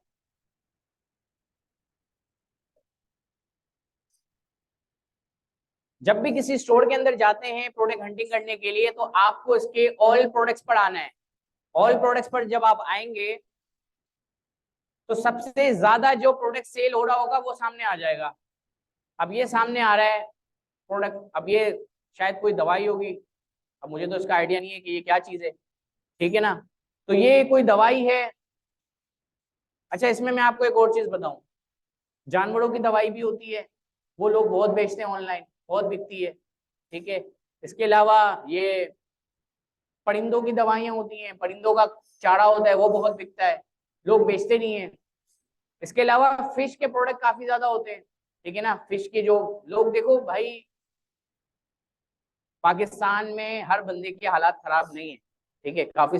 जब भी किसी स्टोर के अंदर जाते हैं प्रोडक्ट हंटिंग करने के लिए, तो आपको इसके ऑल प्रोडक्ट्स पर आना है। ऑल प्रोडक्ट्स पर जब आप आएंगे तो सबसे ज्यादा जो प्रोडक्ट सेल हो रहा होगा वो सामने आ जाएगा। अब ये सामने आ रहा है प्रोडक्ट, अब ये शायद कोई दवाई होगी, अब मुझे तो इसका आइडिया नहीं है कि ये क्या चीज है। ठीक है ना, तो ये कोई दवाई है। अच्छा, इसमें मैं आपको एक और चीज बताऊं, जानवरों की दवाई भी होती है, वो लोग बहुत बेचते हैं ऑनलाइन, बहुत बिकती है। ठीक है, इसके अलावा ये परिंदों की दवाइयां होती हैं, परिंदों का चारा होता है, वो बहुत बिकता है, लोग बेचते नहीं है। इसके अलावा फिश के प्रोडक्ट काफी ज्यादा होते हैं। ठीक है ना, फिश के जो लोग, देखो भाई, पाकिस्तान में हर बंदे के हालात खराब नहीं है। ठीक है, काफी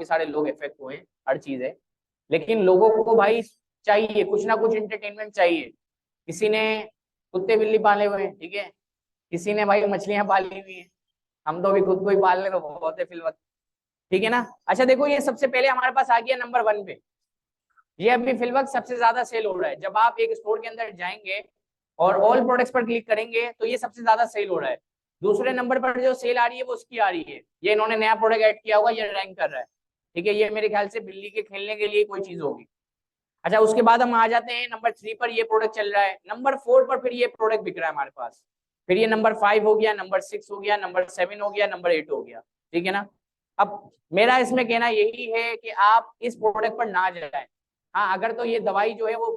सारे लोग इफेक्ट हुए हैं, हर चीज है, लेकिन लोगों को भाई चाहिए कुछ ना कुछ, इंटरटेनमेंट चाहिए। किसी ने कुत्ते बिल्ली पाले हुए हैं, ठीक है, किसी ने भाई मछलियां पाली हुई हैं, हम तो अभी खुद को ही पाल रहे तो बहुत है फिलवक्त, ठीक है ना। अच्छा देखो ये सबसे पहले हमारे पास आ गया नंबर 1 पे, ये अभी फिलवक्त सबसे ज्यादा सेल हो रहा है। जब आप एक स्टोर के अंदर जाएंगे और ऑल प्रोडक्ट्स पर क्लिक करेंगे तो ये सबसे ज्यादा सेल हो रहा है। दूसरे नंबर पर जो सेल आ रही है वो उसकी आ रही है, ये इन्होंने नया प्रोडक्ट ऐड किया हुआ, ये रैंक कर रहा है, ठीक है। ये मेरे ख्याल से बिल्ली के खेलने के लिए कोई चीज होगी। अच्छा उसके बाद हम आ जाते हैं नंबर 3 पर, ये प्रोडक्ट चल रहा है। नंबर 4 पर फिर ये प्रोडक्ट बिक रहा है हमारे पास, फिर ये नंबर 5 हो गया, नंबर 6 हो गया, नंबर 7 हो गया, नंबर 8 हो गया, ठीक है ना। अब मेरा इसमें कहना यही है कि आप इस प्रोडक्ट पर ना जाए। हाँ अगर तो ये दवाई जो है वो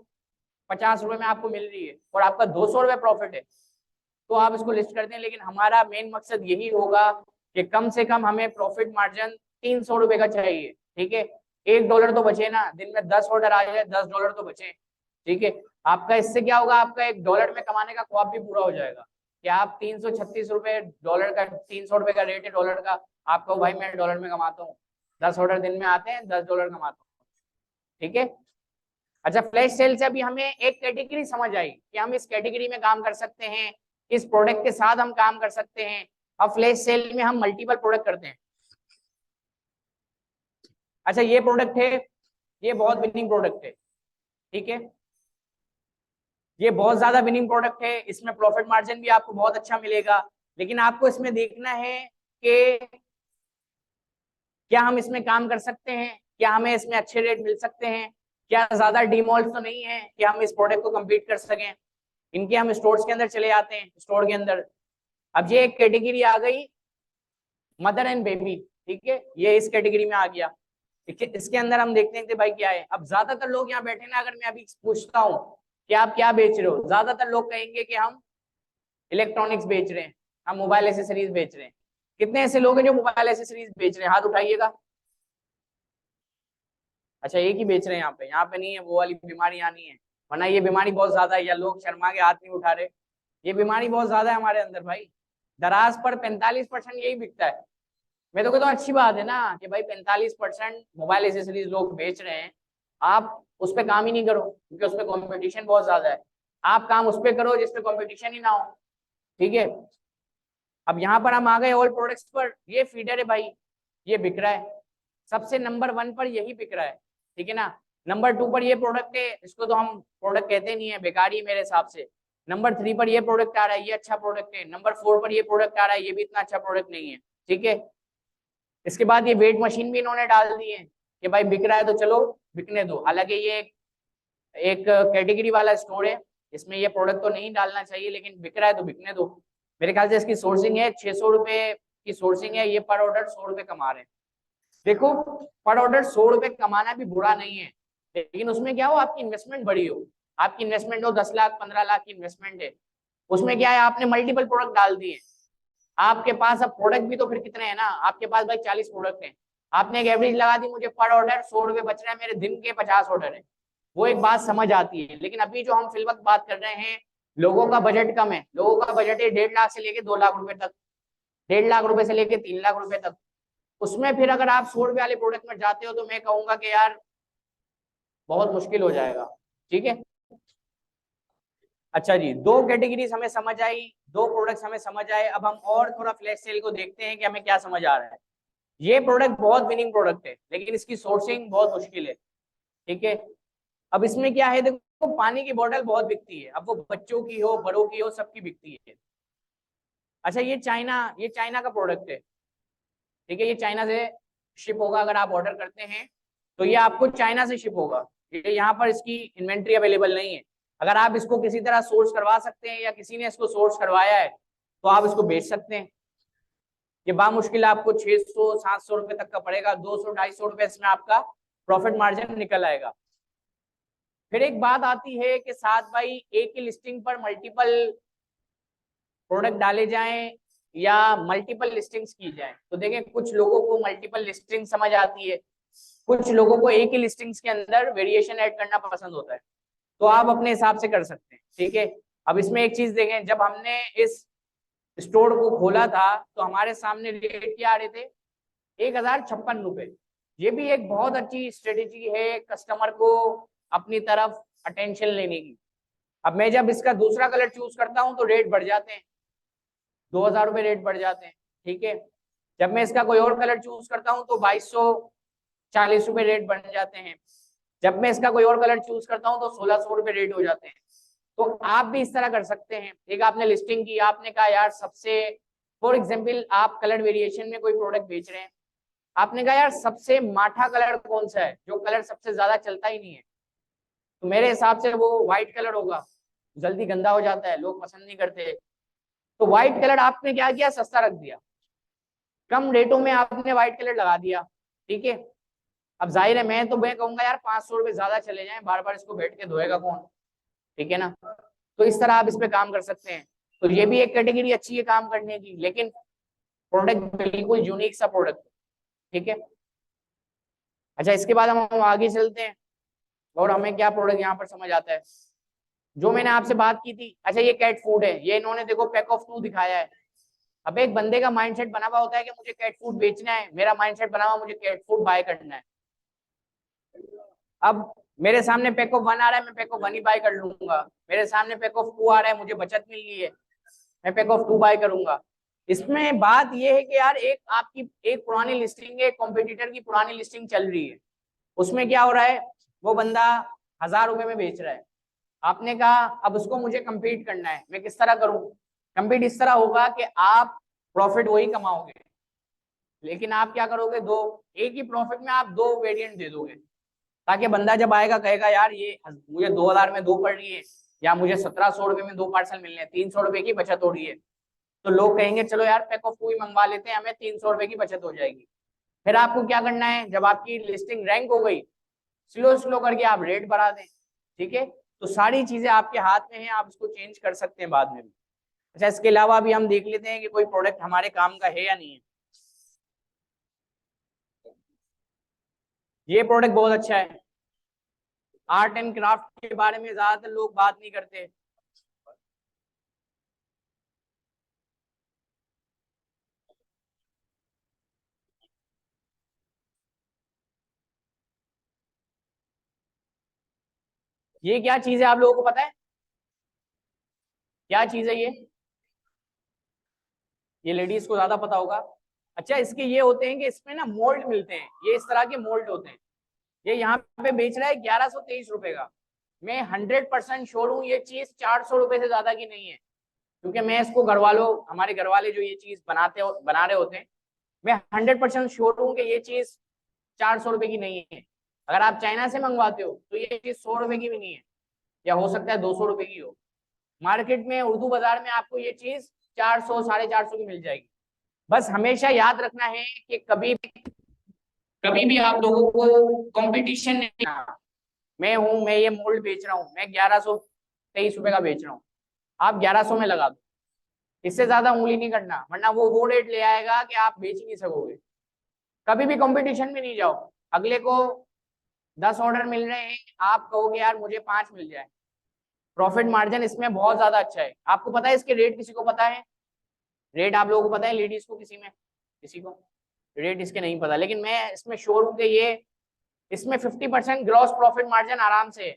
50 रुपए में आपको मिल रही है और आपका 200 रुपए प्रॉफिट है तो आप इसको लिस्ट कर दें, लेकिन हमारा मेन मकसद यही होगा कि कम से कम हमें प्रॉफिट मार्जिन 300 रुपए का चाहिए, ठीक है। $1 तो बचे ना, दिन में 10 ऑर्डर आ जाए, $10 तो बचे, ठीक है। आपका इससे क्या होगा, आपका $1 में कमाने का ख्वाब भी पूरा हो जाएगा कि आप 336 रुपए डॉलर का, 300 रुपए का रेट है डॉलर का, आपको भाई मैं डॉलर में कमाता हूँ, 10 ऑर्डर दिन में आते हैं, $10 कमाता हूँ, ठीक है। अच्छा फ्लैश सेल से अभी हमें एक कैटेगरी समझ आई कि हम इस कैटेगरी में काम कर सकते हैं, इस प्रोडक्ट के साथ हम काम कर सकते हैं। अब फ्लैश सेल में हम मल्टीपल प्रोडक्ट करते हैं। अच्छा ये प्रोडक्ट है, ये बहुत विनिंग प्रोडक्ट है, ठीक है, ये बहुत ज्यादा विनिंग प्रोडक्ट है, इसमें प्रॉफिट मार्जिन भी आपको बहुत अच्छा मिलेगा। लेकिन आपको इसमें देखना है कि क्या हम इसमें काम कर सकते हैं, क्या हमें इसमें अच्छे रेट मिल सकते हैं, क्या ज्यादा डीमॉल्ट तो नहीं है कि हम इस प्रोडक्ट को कम्पीट कर सकें। इनके हम स्टोर्स के अंदर चले आते हैं, स्टोर के अंदर अब ये एक कैटेगरी आ गई मदर एंड बेबी, ठीक है, ये इस कैटेगरी में आ गया। इसके अंदर हम देखते हैं कि भाई क्या है। अब ज्यादातर लोग यहाँ बैठे ना, अगर मैं अभी पूछता हूँ कि आप क्या बेच रहे हो, ज्यादातर लोग कहेंगे कि हम इलेक्ट्रॉनिक्स बेच रहे हैं, हम मोबाइल एसेसरीज बेच रहे हैं। कितने ऐसे लोग हैं जो मोबाइल एसेसरीज बेच रहे हैं, हाथ उठाइएगा। अच्छा एक ही बेच रहे हैं यहाँ पे नहीं है, वो वाली बीमारी यहाँ नहीं है, वरना ये बीमारी बहुत ज्यादा है, या लोग शर्मा के हाथ नहीं उठा रहे, ये बीमारी बहुत ज्यादा है हमारे अंदर भाई। दराज पर 45% यही बिकता है। मैं तो कहता हूँ अच्छी बात है ना कि भाई 45% मोबाइल एसेसरीज लोग बेच रहे हैं, आप उस पर काम ही नहीं करो क्योंकि उस पर कॉम्पिटिशन बहुत ज्यादा है। आप काम उस पर करो जिसपे कॉम्पिटिशन ही ना हो, ठीक है। अब यहाँ पर हम आ गए ऑल प्रोडक्ट्स पर, ये फीडर है भाई, ये बिक रहा है सबसे नंबर 1 पर, यही बिक रहा है, ठीक है ना। नंबर 2 पर ये प्रोडक्ट है, इसको तो हम प्रोडक्ट कहते नहीं है, बेकार ही मेरे हिसाब से। नंबर 3 पर ये प्रोडक्ट आ रहा है, ये अच्छा प्रोडक्ट है। नंबर 4 पर ये प्रोडक्ट आ रहा है, ये भी इतना अच्छा प्रोडक्ट नहीं है, ठीक है। इसके बाद ये वेट मशीन भी इन्होंने डाल दी है कि भाई बिक रहा है तो चलो बिकने दो। हालांकि ये एक कैटेगरी वाला स्टोर है, इसमें ये प्रोडक्ट तो नहीं डालना चाहिए, लेकिन बिक रहा है तो बिकने दो। मेरे ख्याल से इसकी सोर्सिंग है 600 रुपए की सोर्सिंग है, ये पर ऑर्डर 100 रुपए कमा रहे हैं। देखो पर ऑर्डर 100 रुपए कमाना भी बुरा नहीं है, लेकिन उसमें क्या हो आपकी इन्वेस्टमेंट बड़ी हो, आपकी इन्वेस्टमेंट हो 10 लाख 15 लाख की इन्वेस्टमेंट है, उसमें क्या है आपने मल्टीपल प्रोडक्ट डाल दिए, आपके पास अब प्रोडक्ट भी तो फिर कितने हैं ना, आपके पास भाई 40 प्रोडक्ट हैं, आपने एक एवरेज लगा दी, मुझे पर ऑर्डर 100 रुपए बच रहा है, मेरे दिन के 50 ऑर्डर है, वो एक बात समझ आती है। लेकिन अभी जो हम फिल वक्त बात कर रहे हैं, लोगों का बजट कम है, लोगों का बजट है 1.5 लाख से लेके 2 लाख रुपए तक, 1.5 लाख रुपए से लेके 3 लाख रुपए तक। उसमें फिर अगर आप 100 रुपए वाले प्रोडक्ट में जाते हो तो मैं कहूंगा कि यार बहुत मुश्किल हो जाएगा, ठीक है। अच्छा जी दो कैटेगरीज हमें समझ आई, दो प्रोडक्ट्स हमें समझ आए। अब हम और थोड़ा फ्लैश सेल को देखते हैं कि हमें क्या समझ आ रहा है। ये प्रोडक्ट बहुत विनिंग प्रोडक्ट है लेकिन इसकी सोर्सिंग बहुत मुश्किल है, ठीक है। अब इसमें क्या है, देखो पानी की बोतल बहुत बिकती है, अब वो बच्चों की हो बड़ों की हो सबकी बिकती है। अच्छा ये चाइना का प्रोडक्ट है, ठीक है, ये चाइना से शिप होगा, अगर आप ऑर्डर करते हैं तो ये आपको चाइना से शिप होगा, ये यहाँ पर इसकी इन्वेंट्री अवेलेबल नहीं है। अगर आप इसको किसी तरह सोर्स करवा सकते हैं या किसी ने इसको सोर्स करवाया है तो आप इसको बेच सकते हैं। ये बामुश्किल आपको 600-700 रुपए तक का पड़ेगा, 200-250 रुपए इसमें आपका प्रॉफिट मार्जिन निकल आएगा। फिर एक बात आती है कि साथ भाई एक ही लिस्टिंग पर मल्टीपल प्रोडक्ट डाले जाएं या मल्टीपल लिस्टिंग्स की जाए। तो देखें कुछ लोगों को मल्टीपल लिस्टिंग समझ आती है, कुछ लोगों को एक ही लिस्टिंग्स के अंदर वेरिएशन ऐड करना पसंद होता है, तो आप अपने हिसाब से कर सकते हैं, ठीक है। अब इसमें एक चीज देखें, जब हमने इस स्टोर को खोला था तो हमारे सामने रेट क्या आ रहे थे, 1056 रुपए। ये भी एक बहुत अच्छी स्ट्रेटेजी है कस्टमर को अपनी तरफ अटेंशन लेने की। अब मैं जब इसका दूसरा कलर चूज करता हूं तो रेट बढ़ जाते हैं, ₹2000 रेट बढ़ जाते हैं। ठीक है, जब मैं इसका कोई और कलर चूज करता हूँ तो ₹2240 रेट बढ़ जाते हैं। जब मैं इसका कोई और कलर चूज करता हूँ तो ₹1600 रेट हो जाते हैं। तो आप भी इस तरह कर सकते हैं। एक आपने लिस्टिंग की, आपने कहा यार सबसे, फॉर एग्जाम्पल आप कलर वेरिएशन में कोई प्रोडक्ट बेच रहे हैं, आपने कहा यार सबसे माठा कलर कौन सा है, जो कलर सबसे ज्यादा चलता ही नहीं है, तो मेरे हिसाब से वो व्हाइट कलर होगा, जल्दी गंदा हो जाता है, लोग पसंद नहीं करते। तो व्हाइट कलर आपने क्या किया, सस्ता रख दिया, कम रेटों में आपने व्हाइट कलर लगा दिया। ठीक है, अब जाहिर है मैं कहूंगा यार ₹500 ज्यादा चले जाएं, बार बार इसको बैठ के धोएगा कौन। ठीक है ना, तो इस तरह आप इस पे काम कर सकते हैं। तो ये भी एक कैटेगरी अच्छी है काम करने की, लेकिन प्रोडक्ट बिल्कुल यूनिक सा प्रोडक्ट। ठीक है, अच्छा इसके बाद हम आगे चलते हैं और हमें क्या प्रोडक्ट यहाँ पर समझ आता है, जो मैंने आपसे बात की थी। अच्छा ये कैट फूड है, ये इन्होंने देखो पैक ऑफ 2 दिखाया है। अब एक बंदे का माइंडसेट बना हुआ होता है कि मुझे कैट फूड बेचना है, मेरा माइंडसेट बना हुआ मुझे कैट फूड बाय करना है। अब मेरे सामने पैक ऑफ 1 आ रहा है, मैं पैक ऑफ 1 ही बाय कर लूंगा। मेरे सामने पैक ऑफ 2 आ रहा है, मुझे बचत मिल रही है, मैं पैक ऑफ 2 बाय करूंगा। इसमें बात यह है कि यार एक आपकी एक पुरानी लिस्टिंग है, कॉम्पिटिटर की पुरानी लिस्टिंग चल रही है, उसमें क्या हो रहा है, वो बंदा ₹1000 में बेच रहा है। आपने कहा अब उसको मुझे compete करना है, मैं किस तरह करूं। compete इस तरह होगा कि आप प्रॉफिट वही कमाओगे, लेकिन आप क्या करोगे, दो एक ही प्रॉफिट में आप दो वेरिएंट दे दोगे, ताकि बंदा जब आएगा कहेगा यार ये मुझे 2000 में दो पड़ रही है, या मुझे ₹1700 में 2 पार्सल मिलने हैं, ₹300 की बचत हो रही है, तो लोग कहेंगे चलो यार पैक ऑफ 2 ही मंगवा लेते हैं, हमें ₹300 की बचत हो जाएगी। फिर आपको क्या करना है, जब आपकी लिस्टिंग रैंक हो गई, स्लो स्लो करके आप रेट बढ़ा दें। ठीक है, तो सारी चीजें आपके हाथ में है, आप इसको चेंज कर सकते हैं बाद में भी। अच्छा इसके अलावा भी हम देख लेते हैं कि कोई प्रोडक्ट हमारे काम का है या नहीं है। ये प्रोडक्ट बहुत अच्छा है, आर्ट एंड क्राफ्ट के बारे में ज्यादातर लोग बात नहीं करते। ये क्या चीज है आप लोगों को पता है, क्या चीज है ये लेडीज को ज्यादा पता होगा। अच्छा इसके ये होते हैं कि इसमें ना मोल्ड मिलते हैं, ये इस तरह के मोल्ड होते हैं। ये यहाँ पे बेच रहा है ₹1123 का। मैं 100% श्योर हूँ ये चीज ₹400 से ज्यादा की नहीं है, क्योंकि मैं इसको घर वालों, हमारे घर वाले जो ये चीज बना रहे होते हैं, मैं 100% श्योर हूँ कि ये चीज ₹400 की नहीं है। अगर आप चाइना से मंगवाते हो तो ये चीज ₹100 की भी नहीं है, या हो सकता है ₹200 की हो। मार्केट में उर्दू बाजार में आपको ये चीज 400 450 की मिल जाएगी। बस हमेशा याद रखना है कि कभी भी आप लोगों को कंपटीशन नहीं, मैं ये मोल्ड बेच रहा हूँ, मैं ₹1123 का बेच रहा हूँ, आप 1100 में लगा दो, इससे ज्यादा उंगली नहीं करना, वरना वो रेट ले आएगा कि आप बेच ही नहीं सकोगे। कभी भी कंपटीशन में नहीं जाओ, अगले को 10 ऑर्डर मिल रहे हैं, आप कहोगे यार मुझे 5 मिल जाए, प्रॉफिट मार्जिन इसमें बहुत ज्यादा अच्छा है। आपको पता है इसके रेट, किसी को पता है रेट, आप लोगों को पता है, लेडीज को, किसी को रेट इसके नहीं पता, लेकिन मैं इसमें श्योर हूँ कि ये इसमें 50% ग्रॉस प्रॉफिट मार्जिन आराम से,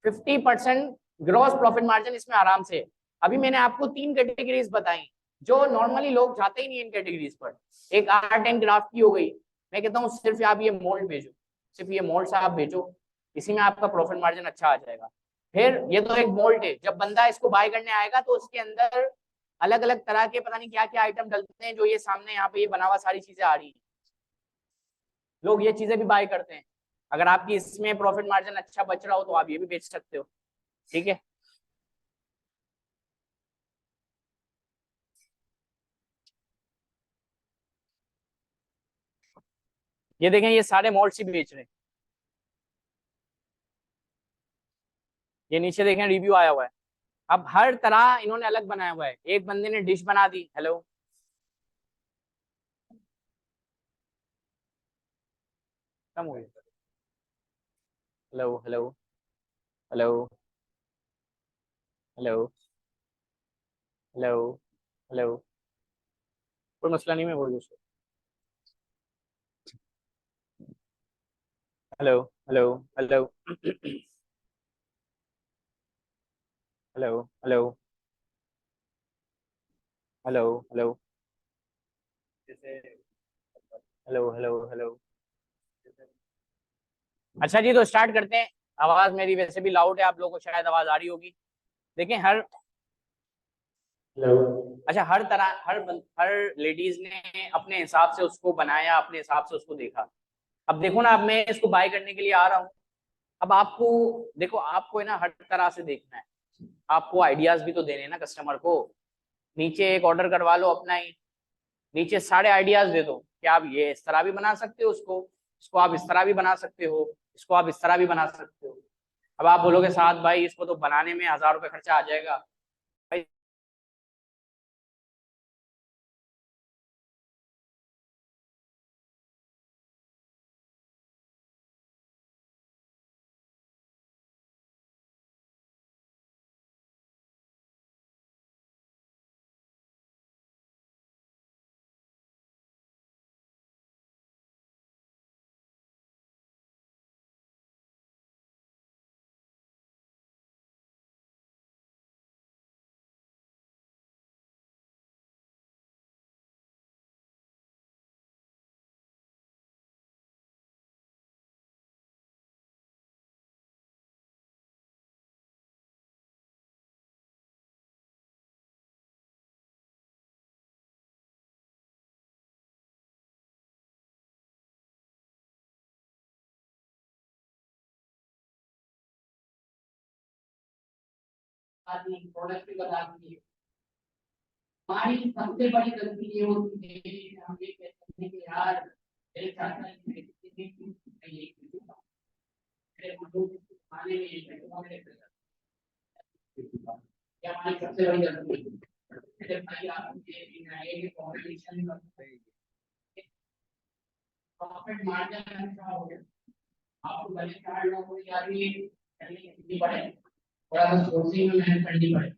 50% ग्रॉस प्रॉफिट मार्जिन इसमें आराम से। अभी मैंने आपको 3 कैटेगरीज बताई, जो नॉर्मली लोग जाते ही नहीं इन कैटेगरीज पर। एक आर्ट एंड क्राफ्ट की हो गई, मैं कहता हूँ सिर्फ आप ये मोल्ड बेचो, सिर्फ ये मोल्ड से आप बेचो, इसी में आपका प्रॉफिट मार्जिन अच्छा आ जाएगा। फिर ये तो एक मोल्ड है, जब बंदा इसको बाय करने आएगा तो उसके अंदर अलग अलग तरह के पता नहीं क्या क्या आइटम डलते हैं, जो ये सामने यहाँ पे ये बना हुआ सारी चीजें आ रही है, लोग ये चीजें भी बाय करते हैं। अगर आपकी इसमें प्रॉफिट मार्जिन अच्छा बच रहा हो तो आप ये भी बेच सकते हो। ठीक है, ये देखें ये सारे मोल्ड्स ही बेच रहे हैं, ये नीचे देखें रिव्यू आया हुआ है। अब हर तरह इन्होंने अलग बनाया हुआ है, एक बंदे ने डिश बना दी, हेलो कम हो गया, hello hello hello hello hello hello, कोई मसला नहीं, मैं बोल दूँ hello hello hello hello hello hello hello hello hello hello. अच्छा जी, तो स्टार्ट करते हैं। आवाज मेरी वैसे भी लाउड है, आप लोगों को शायद आवाज आ रही होगी। देखिए हर हेलो। अच्छा, हर लेडीज ने अपने हिसाब से उसको बनाया, अपने हिसाब से उसको देखा। अब देखो ना, अब मैं इसको बाय करने के लिए आ रहा हूँ। अब आपको देखो, आपको है ना हर तरह से देखना है। आपको आइडियाज भी तो देने हैं ना कस्टमर को। नीचे एक ऑर्डर करवा लो अपना ही, नीचे सारे आइडियाज दे दो कि आप ये इस तरह भी बना सकते हो, उसको इसको आप इस तरह भी बना सकते हो, इसको आप इस तरह भी बना सकते हो। अब आप बोलोगे साथ भाई इसको तो बनाने में 1000 रुपये खर्चा आ जाएगा भाई। प्रोडक्ट भी बता दीजिए। हमारी सबसे बड़ी गलती ये होती है कि हम ये कहते हैं कि यार मेरे चाचा जी ने कितनी चीज़ नहीं की, मेरे बुजुर्ग को खाने में ये ये हमारी सबसे बड़ी गलती है। मेरे भाई आप ये कॉम्पिटिशन करते हैं, प्रॉफिट मार्जिन अच्छा हो गया। आपको भले 4 लोगों को यार ये करनी कितनी पड़े, थोड़ा सा सोर्सिंग में मेहनत करनी पड़े।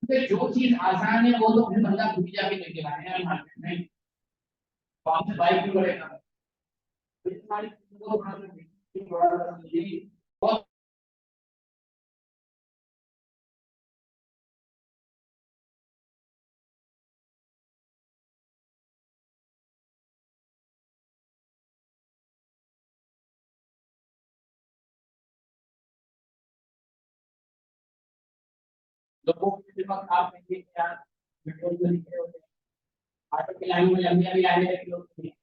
तो जो चीज आसान है वो तो फिर बंदा खुद ही जाके लेके आए हैं मार्केट में। तो आपसे बाइक भी करेगा, तो इस सारी चीजों को थोड़ा सा बहुत लोगों के दिमाग आप देखिए यार, पेट्रोल में लिखे होते हैं, ऑटो की लाइन में लंबी लंबी लाइनें लगी होती हैं।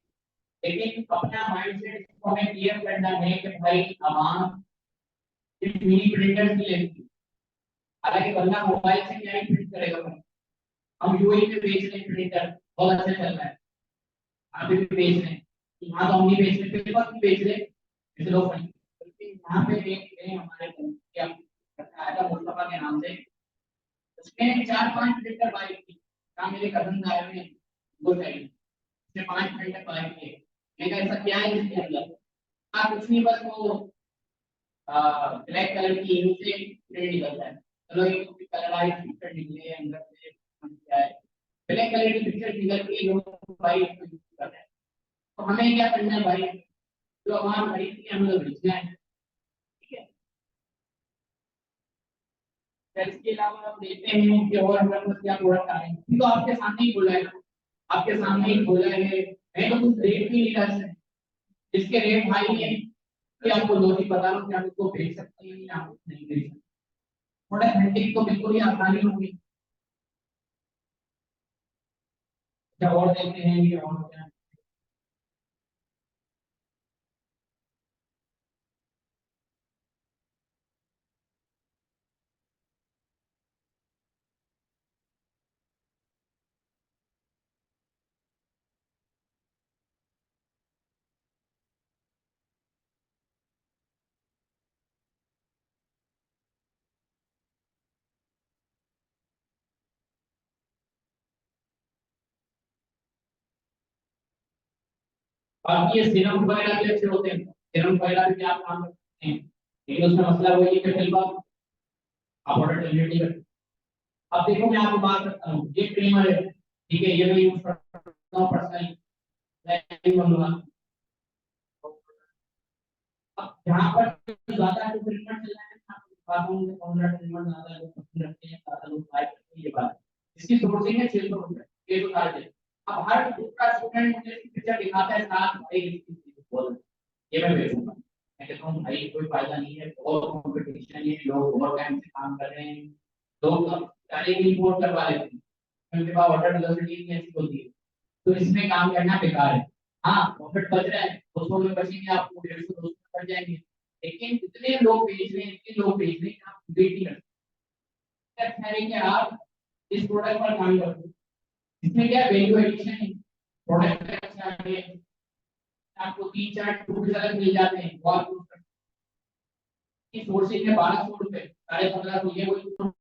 लेकिन अपना माइंडसेट को हमें क्लियर करना है कि भाई आवाम सिर्फ मिनी प्रिंटर की लेती है। हालांकि बंदा मोबाइल से क्या ही प्रिंट करेगा भाई। हम यूएई में बेच रहे हैं प्रिंटर, बहुत अच्छा चल रहा है। आप भी बेच रहे हैं, यहाँ तो हम नहीं बेच रहे, पेपर भी बेच रहे हैं, ऐसे लोग नहीं। लेकिन यहाँ पे एक है हमारे क्या आया था मुस्तफा के नाम से, उसने 4-5 प्रिंटर बाय की। कहा मेरे कजन आए हुए हैं, वो चाहिए, उसने 5 प्रिंटर बाय किए। मैंने कहा ऐसा क्या है इसके अंदर? हाँ कुछ नहीं, बस वो ब्लैक कलर की इंक से प्रिंट निकलता है। चलो ये कलराइज पिक्चर निकले अंदर से, क्या है ब्लैक कलर की पिक्चर निकल के लोग भाई इसको यूज कर रहे हैं। तो हमें क्या करना है भाई, जो हमारा खरीद के हम लोग बेचना है, ठीक है। फिर इसके अलावा हम देखते हैं कि और हमारे पास क्या प्रोडक्ट आ रहे हैं, तो आपके सामने ही बोला है, आपके सामने ही बोला है। मैं तो कुछ रेट भी नहीं कर सकता, जिसके रेट हाई है कि आपको दो ही बता रहा हूँ कि आप इसको बेच सकते हैं या आप नहीं बेच सकते। प्रोडक्ट हैंडलिंग तो बिल्कुल ही आसानी होगी। क्या और देखते हैं ये और क्या। बाकी ये सिरम वगैरह भी अच्छे होते हैं, सिरम वगैरह भी आप काम करते हैं, लेकिन उसमें मसला वही है कि कई बार आप ऑर्डर डिलीवरी करते हैं। अब देखो मैं आपको बात करता हूँ, ये ट्रिमर है, ठीक है, ये मैं यूज करता हूँ पर्सनली, मैं नहीं बनूंगा। अब जहाँ पर ज्यादा जो ट्रिमर चल रहा है ना, बातों में 15 ट्रिमर ज्यादा लोग पसंद रखते हैं, ज्यादा लोग बाय करते हैं, ये बात है। इसकी सोर्सिंग है 600 रुपए, 600 अब हर दूसरा स्टूडेंट मुझे इसकी पिक्चर दिखाता है साथ भाई इसकी बोल ये मैं बेचूंगा, मैं कहता हूँ भाई कोई फायदा नहीं है, बहुत कंपटीशन है, लोग ओवर टाइम से काम कर रहे हैं, लोग अब सारे रिपोर्ट करवा लेते हैं, उनके पास ऑर्डर वेलोसिटी नहीं ऐसी होती है, तो इसमें काम करना बेकार है। हाँ प्रॉफिट बच रहा है, 200 में बचेंगे आपको, 150 200 बढ़ जाएंगे, लेकिन जितने लोग बेच रहे हैं इतने लोग बेच रहे हैं आप वेट नहीं कर सकते कि आप इस प्रोडक्ट पर काम करो, इसमें क्या वैल्यू एडिशन है, प्रोडक्ट अच्छा है, आपको 3-4 टूल्स अलग मिल जाते हैं, वो आप यूज कर सकते हैं। सोर्सिंग में 1200 रुपए, 1550 ये कोई,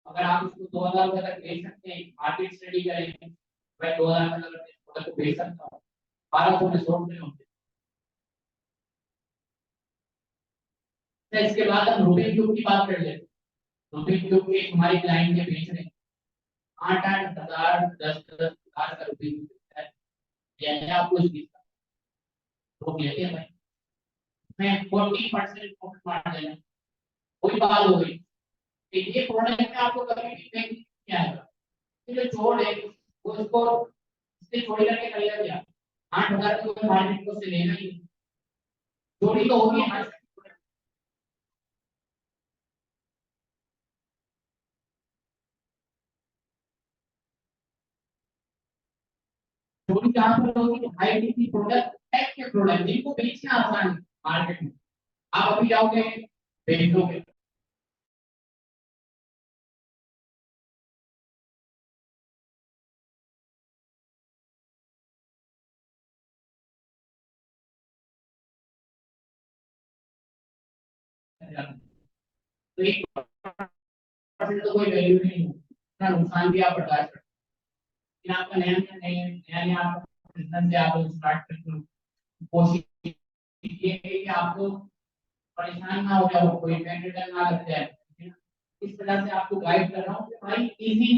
अगर आप इसको 2000 रुपए तक बेच सकते हैं, मार्केट स्टडी करें, मैं 2000 रुपए तक इस प्रोडक्ट को बेच सकता हूँ, 1200 में 100 रुपए होंगे। तो इसके बाद हम रूबी क्यूब की बात कर लेते हैं। रूबी क्यूब के हमारे क्लाइंट के बेच रहे हैं 8-8 हजार 10-10 हजार का रूबी क्यूब है, यानी आपको इसकी तो लेते हैं भाई, मैं 40% प्रॉफिट मार देना, कोई बात हो गई। ये प्रोडक्ट में आपको कभी भी बैंक नहीं आएगा, जो छोड़ है वो इसको इससे चोरी करके करेगा क्या, 8,000 को मार्केट को से लेना ही, चोरी तो होगी हमारे, चोरी कहाँ पर होगी, हाई टीसी प्रोडक्ट, टेक के प्रोडक्ट जिनको बेचना आसान है मार्केट में, आप अभी जाओगे बेच दोगे, तो 1% तो कोई वैल्यू नहीं है, इतना नुकसान भी आप बर्दाश्त कर, लेकिन आपका नया आप बिजनेस से आप स्टार्ट करते हो, कोशिश ये है कि आपको परेशान ना हो जाओ, कोई पेन ना लग जाए, इस तरह से आपको गाइड कर रहा हूँ कि भाई इजी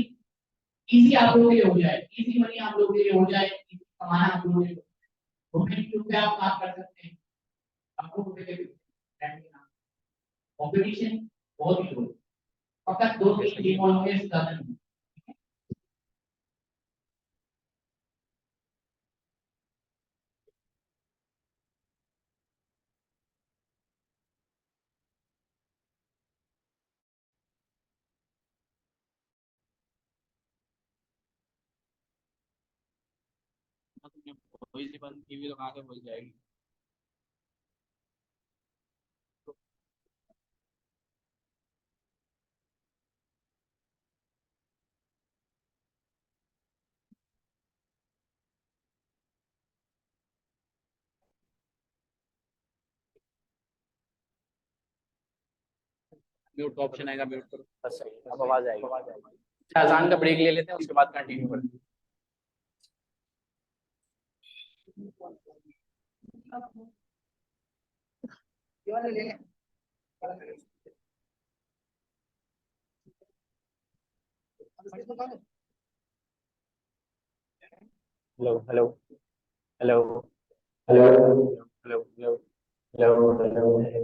इजी आप लोगों के लिए हो जाए, इजी मनी आप लोगों के लिए हो जाए, easy कमाना आप लोगों के लिए, रुपए आप काम कर सकते हैं, आपको रुपए के ब्रांड के नाम, कंपटीशन बहुत ही लोग, फकत 2-3 टीम होंगे, ज्यादा नहीं। कोई सी बंद की हुई तो कहाँ से बोल जाएगी। म्यूट का ऑप्शन आएगा, म्यूट करो, बस सही, अब आवाज आएगी। अच्छा अजान का ब्रेक ले लेते हैं, उसके बाद कंटिन्यू करते हैं। ये वाले ले ले। Hello hello hello hello hello hello hello hello.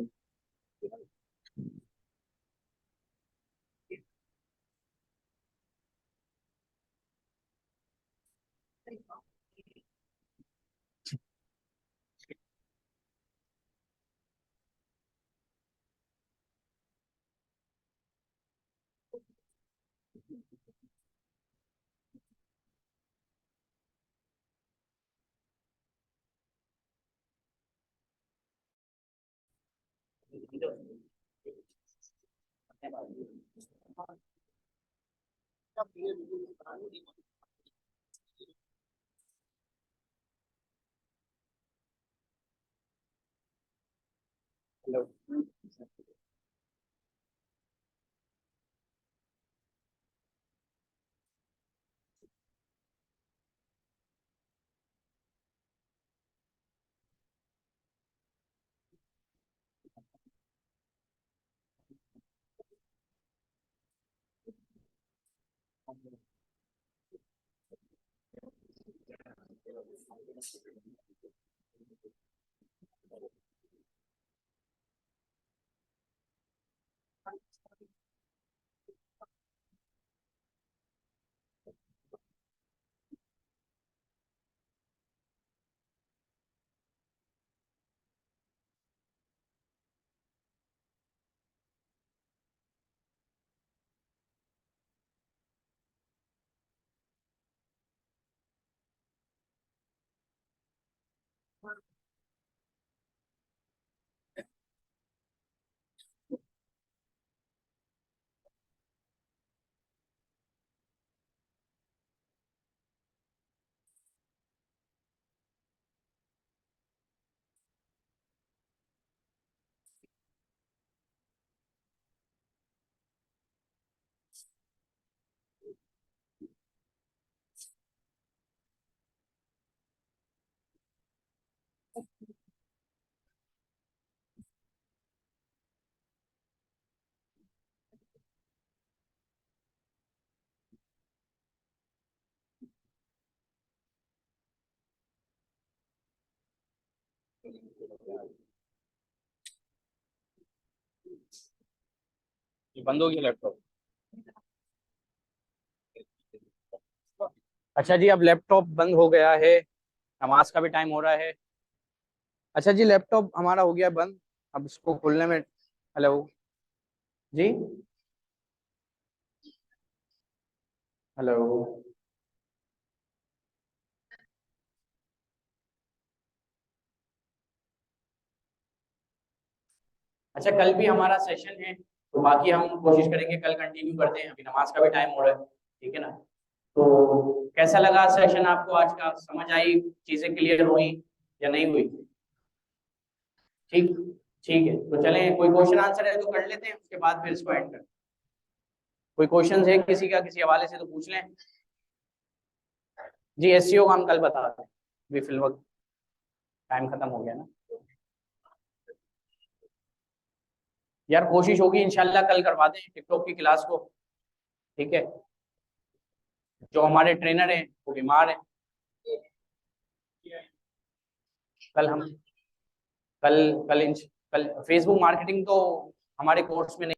Hello ये बंद हो गया लैपटॉप। अच्छा जी, अब लैपटॉप बंद हो गया है, नमाज का भी टाइम हो रहा है। अच्छा जी, लैपटॉप हमारा हो गया बंद, अब इसको खोलने में, हेलो जी, हेलो। अच्छा, कल भी हमारा सेशन है, तो बाकी हम कोशिश करेंगे कल कंटिन्यू करते हैं, अभी नमाज का भी टाइम हो रहा है, ठीक है ना। तो कैसा लगा सेशन आपको आज का, समझ आई, चीजें क्लियर हुई या नहीं हुई? ठीक, ठीक है, तो चलें, कोई क्वेश्चन आंसर है तो कर लेते हैं, उसके बाद फिर इसको एंड करते हैं। कोई क्वेश्चन है किसी का, किसी हवाले से तो पूछ लें। जी, एसईओ का हम कल बता दें, अभी फिल वक्त टाइम खत्म हो गया ना। यार कोशिश होगी इंशाल्लाह कल करवा दें टिकटॉक की क्लास को, ठीक है। जो हमारे ट्रेनर हैं वो बीमार हैं, कल हम कल कल फेसबुक मार्केटिंग तो हमारे कोर्स में नहीं